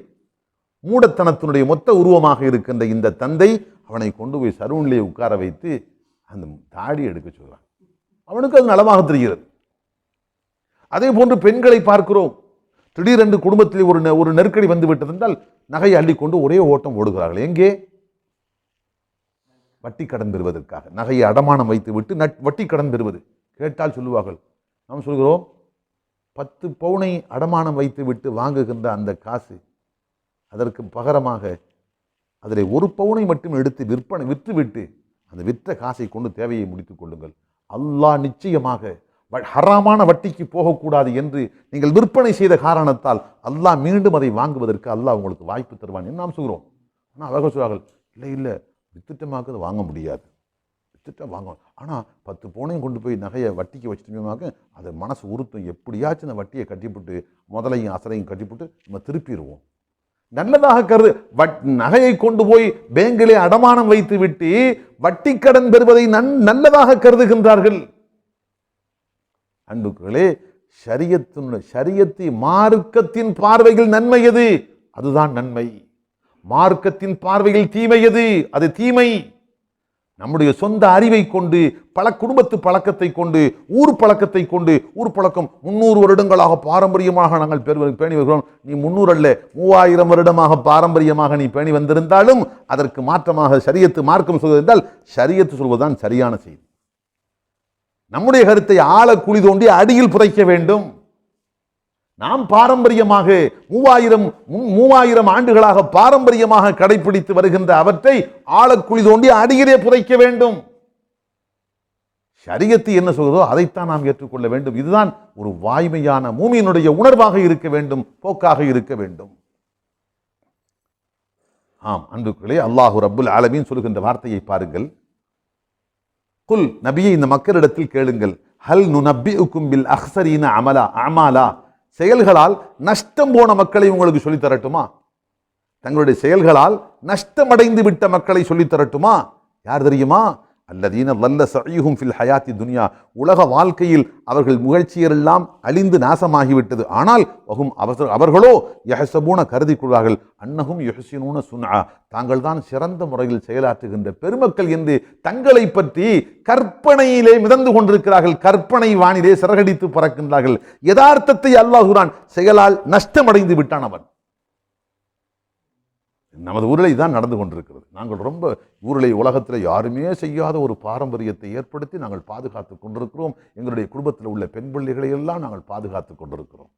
மூடத்தனத்தினுடைய மொத்த உருவமாக இருக்கின்ற இந்த தந்தை அவனை கொண்டு போய் சரூனிலே உட்கார வைத்து அந்த தாடி எடுக்க சொல்கிறான். அவனுக்கு அது நலமாக தெரிகிறது. அதே போன்று பெண்களை பார்க்கிறோம், திடீரென்று குடும்பத்தில் ஒரு நெருக்கடி வந்து விட்டதென்றால் நகையை அள்ளிக்கொண்டு ஒரே ஓட்டம் ஓடுகிறார்கள். எங்கே? வட்டி கடன் பெறுவதற்காக. நகையை அடமானம் வைத்து விட்டு வட்டி கடன் பெறுவது. கேட்டால் சொல்லுவார்கள், நாம் சொல்கிறோம் 10 பவுனை அடமானம் வைத்து விட்டு வாங்குகின்ற அந்த காசு, அதற்கு பகரமாக அதில் 1 பவுனை மட்டும் எடுத்து விற்றுவிட்டு அந்த விற்ற காசை கொண்டு தேவையை முடித்துக் கொள்ளுங்கள். அல்லாஹ் நிச்சயமாக ஹராமான வட்டிக்கு போகக்கூடாது என்று நீங்கள் விற்பனை செய்த காரணத்தால் அல்லாஹ் மீண்டும் அதை வாங்குவதற்கு அல்லாஹ் உங்களுக்கு வாய்ப்பு தருவான் என்று நாம் சொல்கிறோம். ஆனால் அவர்கள் சொல்வார்கள், இல்லை வித்துட்டமாக்கு அதை வாங்க முடியாது, வித்துட்டா வாங்க, ஆனால் 10 பவுனையும் கொண்டு போய் நகையை வட்டிக்கு வச்சுட்டோமாக்க அதை மனசு உறுத்தும், எப்படியாச்சும் அந்த வட்டியை கட்டிவிட்டு முதலையும் அசலையும் கட்டிவிட்டு நம்ம திருப்பிடுவோம். நல்லதாக கருது. நகையை கொண்டு போய் பேங்கிலே அடமானம் வைத்து விட்டு வட்டி கடன் பெறுவதை நல்லதாக கருதுகின்றார்கள். அன்புகளே, ஷரியத்தை மார்க்கத்தின் பார்வையில் நன்மை எது? அதுதான் நன்மை. மார்க்கத்தின் பார்வையில் தீமை எது? அது தீமை. நம்முடைய சொந்த அறிவை கொண்டு, பல குடும்பத்து பழக்கத்தை கொண்டு, ஊர் பழக்கத்தை கொண்டு, ஊர் பழக்கம் 300 வருடங்களாக பாரம்பரியமாக நாங்கள் பேணி வருகிறோம். நீ 300 அல்ல 3000 வருடமாக பாரம்பரியமாக நீ பேணி வந்திருந்தாலும் அதற்கு மாற்றமாக ஷரியத்து மார்க்கம் சொல்வது என்றால் ஷரியத்து சொல்வதுதான் சரியான செய்தி. நம்முடைய கருத்தை ஆழ குழி தோண்டி அடியில் புதைக்க வேண்டும். நாம் பாரம்பரியமாக 3000 ஆண்டுகளாக பாரம்பரியமாக கடைபிடித்து வருகின்ற அவற்றை ஆழக்குழி தோண்டி அடியிலே புதைக்க வேண்டும். ஷரியத்து என்ன சொல்கிறதோ அதைத்தான் நாம் ஏற்றுக்கொள்ள வேண்டும். இதுதான் ஒரு வாய்மையான மூமியினுடைய உணர்வாக இருக்க வேண்டும், போக்காக இருக்க வேண்டும். ஆம் அன்புகளே, அல்லாஹு ரப்புல் ஆலமீன் சொல்கின்ற வார்த்தையை பாருங்கள். குல், நபியை இந்த மக்களிடத்தில் கேளுங்கள், ஹல் நுனப்பிஉக்கும் பில் அக்ஸரீன அமாலா, செயல்களால் நஷ்டம் போன மக்களை உங்களுக்கு சொல்லித் தரட்டுமா? தங்களுடைய செயல்களால் நஷ்டமடைந்து விட்ட மக்களை சொல்லித் தரட்டுமா? யார் தெரியுமா? அல்லதீன ضل سعيهم في الحياة الدنيا, உலக வாழ்க்கையில் அவர்கள் முயற்சியெல்லாம் அழிந்து நாசமாகிவிட்டது. ஆனால் அவர்களோ யஹ்சபூன கருதி கொள்வார்கள், அன்னஹும் யுஹ்சினூன சுன்ஆ, தாங்கள் தான் சிறந்த முறையில் செயலாற்றுகின்ற பெருமக்கள் என்று தங்களை பற்றி கற்பனையிலே மிதந்து கொண்டிருக்கிறார்கள். கற்பனை வானிலே சிறகடித்து பறக்கின்றார்கள். யதார்த்தத்தை அல்லாஹ் கூறான், செயலால் நஷ்டமடைந்து விட்டான் அவன். நமது ஊரில் தான் நடந்து கொண்டிருக்கிறது. நாங்கள் ரொம்ப ஊரில் உலகத்தில் யாருமே செய்யாத ஒரு பாரம்பரியத்தை ஏற்படுத்தி நாங்கள் பாதுகாத்து கொண்டிருக்கிறோம். எங்களுடைய குடும்பத்தில் உள்ள பெண் பிள்ளைகளை எல்லாம் நாங்கள் பாதுகாத்து கொண்டிருக்கிறோம்.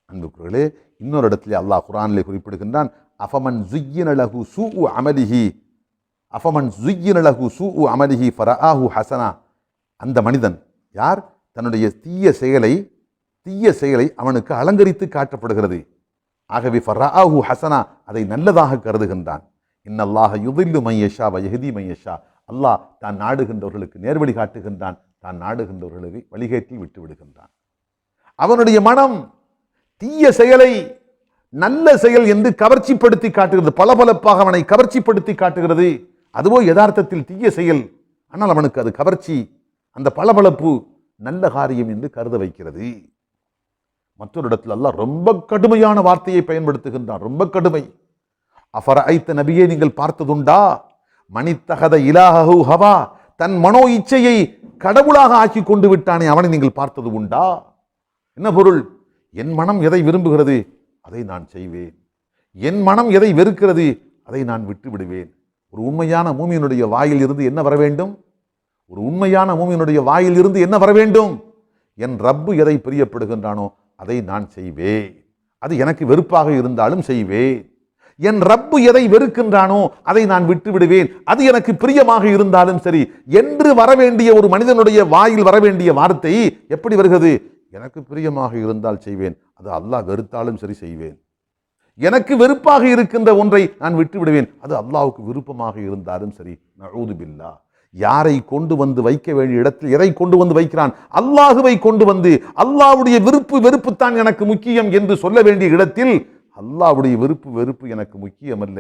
அன்புக்குரியவர்களே, இன்னொரு இடத்துல அல்லாஹ் குர்ஆனிலே குறிப்பிடுகின்றான், அஃபமன் ஸுய்யின லஹு ஸூஉ அமலிஹி ஃபரஆஹு ஹஸனா. அந்த மனிதன் யார்? தன்னுடைய தீய செயலை அவனுக்கு அலங்கரித்து காட்டப்படுகிறது. ஆகவே ஃபரஆஹு ஹஸனா, அதை நல்லதாக கருதுகின்றான். இன்னல்லாஹ யுதில்லு மன் யஷா வ யஹ்தி மன் யஷா. அல்லாஹ் தான் நாடுகின்றவர்களுக்கு நேர்வழி காட்டுகின்றான், தான் நாடுகின்றவர்களை வழிகேட்டில் விட்டு விடுகின்றான். அவனுடைய மனம் தீய செயலை நல்ல செயல் என்று கவர்ச்சிப்படுத்தி காட்டுகிறது, பளபளப்பாக அவனை கவர்ச்சிப்படுத்தி காட்டுகிறது. அதுவோ யதார்த்தத்தில் தீய செயல், ஆனால் அவனுக்கு அது கவர்ச்சி, அந்த பளபளப்பு நல்ல காரியம் என்று கருத வைக்கிறது. மற்றொரு இடத்தில் அல்லாஹ் ரொம்ப கடுமையான வார்த்தையை பயன்படுத்துகின்றான், ரொம்ப கடுமை. அஃபரஐத்த நபியே, நீங்கள் பார்த்ததுண்டா, மனித்தகத இலாஹு ஹவா, தன் மனோ இச்சையை கடவுளாக ஆக்கி கொண்டு விட்டானே, அவனை நீங்கள் பார்த்தது உண்டா? என்ன பொருள்? என் மனம் எதை விரும்புகிறது அதை நான் செய்வேன், என் மனம் எதை வெறுக்கிறது அதை நான் விட்டு விடுவேன். ஒரு உண்மையான மூமியினுடைய வாயில் இருந்து என்ன வர வேண்டும்? ஒரு உண்மையான மூமியினுடைய வாயில் இருந்து என்ன வர வேண்டும்? என் ரப்பு எதை பிரியப்படுகின்றானோ அதை நான் செய்வேன், அது எனக்கு வெறுப்பாக இருந்தாலும் செய்வேன். என் ரப்பு எதை வெறுக்கின்றானோ அதை நான் விட்டு விடுவேன், அது எனக்கு பிரியமாக இருந்தாலும் சரி என்று வரவேண்டிய ஒரு மனிதனுடைய வாயில் வரவேண்டிய வார்த்தை எப்படி வருகிறது? எனக்கு பிரியமாக இருந்தால் செய்வேன், அது அல்லாஹ் வெறுத்தாலும் சரி செய்வேன். எனக்கு வெறுப்பாக இருக்கின்ற ஒன்றை நான் விட்டு விடுவேன், அது அல்லாஹ்வுக்கு விருப்பமாக இருந்தாலும் சரி. நஊது பில்லாஹ். யாரை கொண்டு வந்து வைக்க வேண்டிய இடத்தில் எதை கொண்டு வந்து வைக்கிறான்? அல்லாஹுவை கொண்டு வந்து, அல்லாஹ்வுடைய வெறுப்புத்தான் எனக்கு முக்கியம் என்று சொல்ல வேண்டிய இடத்தில் அல்லாஹ்வுடைய வெறுப்பு எனக்கு முக்கியம் அல்ல,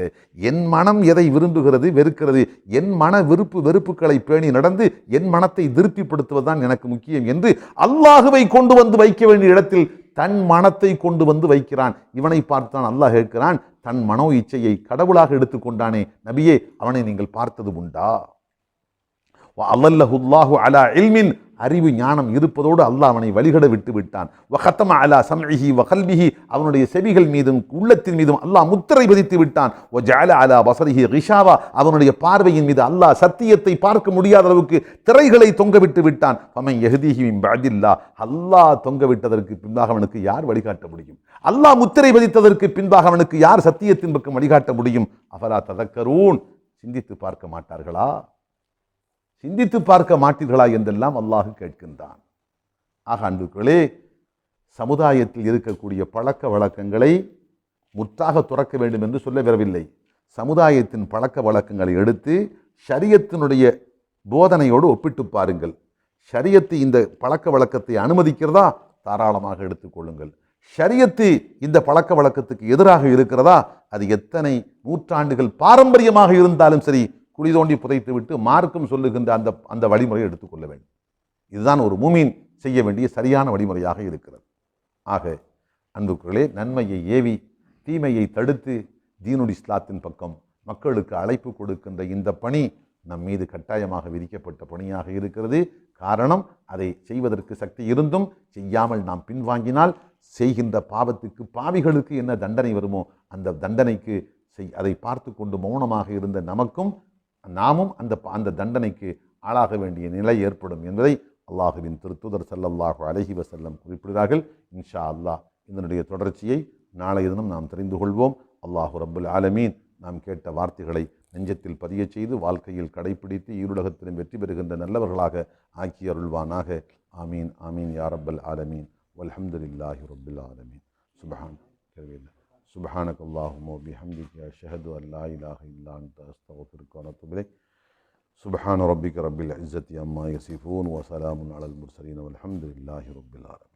என் மனம் எதை விரும்புகிறது வெறுக்கிறது, என் மன வெறுப்புகளை பேணி நடந்து என் மனத்தை திருப்திப்படுத்துவதுதான் எனக்கு முக்கியம் என்று அல்லாஹுவை கொண்டு வந்து வைக்க வேண்டிய இடத்தில் தன் மனத்தை கொண்டு வந்து வைக்கிறான். இவனை பார்த்தான் அல்லாஹ் கேட்கிறான், தன் மனோ இச்சையை கடவுளாக எடுத்துக்கொண்டானே நபியே, அவனை நீங்கள் பார்த்தது உண்டா? அல்லல்லாஹு அலா இல்மின், அறிவு ஞானம் இருப்பதோடு அல்லாஹ் அவனை வழிகட விட்டு விட்டான். வஹத்தம அலா சம்இஹி வகல்பிஹி, அவனுடைய செவிகள் மீதும் உள்ளத்தின் மீதும் அல்லாஹ் முத்திரை பதித்து விட்டான். வஜஅல அலா பஸரிஹி கிஷாவா, அவனுடைய பார்வையின் மீது அல்லாஹ் சத்தியத்தை பார்க்க முடியாத அளவுக்கு திரைகளை தொங்கவிட்டு விட்டான். ஃபமன் யஹ்திஹி மின் பஅதில்லாஹ், அல்லாஹ் தொங்கவிட்டதற்கு பின்பாக அவனுக்கு யார் வழிகாட்ட முடியும்? அல்லாஹ் முத்திரை பதித்ததற்கு பின்பாக அவனுக்கு யார் சத்தியத்தின் பக்கம் வழிகாட்ட முடியும்? அஃபலா ததக்கரூன், சிந்தித்து பார்க்க மாட்டார்களா, சிந்தித்து பார்க்க மாட்டீர்களா என்றெல்லாம் அல்லாஹ் கேட்கின்றான். ஆக அன்புகளே, சமுதாயத்தில் இருக்கக்கூடிய பழக்க வழக்கங்களை முற்றாக துறக்க வேண்டும் என்று சொல்ல வரவில்லை. சமுதாயத்தின் பழக்க வழக்கங்களை எடுத்து ஷரியத்தினுடைய போதனையோடு ஒப்பிட்டு பாருங்கள். ஷரியத்து இந்த பழக்க வழக்கத்தை அனுமதிக்கிறதா? தாராளமாக எடுத்துக்கொள்ளுங்கள். ஷரியத்து இந்த பழக்க வழக்கத்துக்கு எதிராக இருக்கிறதா? அது எத்தனை நூற்றாண்டுகள் பாரம்பரியமாக இருந்தாலும் சரி, குழி தோண்டி புதைத்து விட்டு மார்க்கம் சொல்லுகின்ற அந்த வழிமுறையை எடுத்துக்கொள்ள வேண்டும். இதுதான் ஒரு மூமின் செய்ய வேண்டிய சரியான வழிமுறையாக இருக்கிறது. ஆக அன்புக்குள்ளே, நன்மையை ஏவி தீமையை தடுத்து தீனுல் இஸ்லாத்தின் பக்கம் மக்களுக்கு அழைப்பு கொடுக்கின்ற இந்த பணி நம் மீது கட்டாயமாக விதிக்கப்பட்ட பணியாக இருக்கிறது. காரணம், அதை செய்வதற்கு சக்தி இருந்தும் செய்யாமல் நாம் பின்வாங்கினால் செய்கின்ற பாவத்துக்கு, பாவிகளுக்கு என்ன தண்டனை வருமோ அந்த தண்டனைக்கு அதை பார்த்து கொண்டு மௌனமாக இருந்த நாமும் அந்த தண்டனைக்கு ஆளாக வேண்டிய நிலை ஏற்படும் என்பதை அல்லாஹுவின் திருத்தூதர் ஸல்லல்லாஹு அலைஹி வஸல்லம் குறிப்பிடுகிறார்கள். இன்ஷா அல்லாஹ் இதனுடைய தொடர்ச்சியை நாளைய தினம் நாம் தெரிந்து கொள்வோம். அல்லாஹு ரப்புல் ஆலமீன் நாம் கேட்ட வார்த்தைகளை நெஞ்சத்தில் பதிய செய்து வாழ்க்கையில் கடைபிடித்து ஈருலகத்திலும் வெற்றி பெறுகின்ற நல்லவர்களாக ஆக்கி அருள்வானாக. ஆமீன் ஆமீன் யா ரப்பல் ஆலமீன். வல்ஹம்துலில்லாஹி ரப்பில் ஆலமீன். சுப்ஹானக அல்லாஹும்ம வ பிஹம்திக அஷ்ஹது அன் லா இலாஹா இல்லா அன்த அஸ்தக்ஃபிருக வ அத்தூபு இலைக். சுப்ஹான ரப்பிக ரப்பில் இஸ்ஸத்தி அம்மா யசிஃபூன் வ ஸலாமுன் அலல் முர்ஸலீன் வல்ஹம்துலில்லாஹி ரப்பில் ஆலமீன்.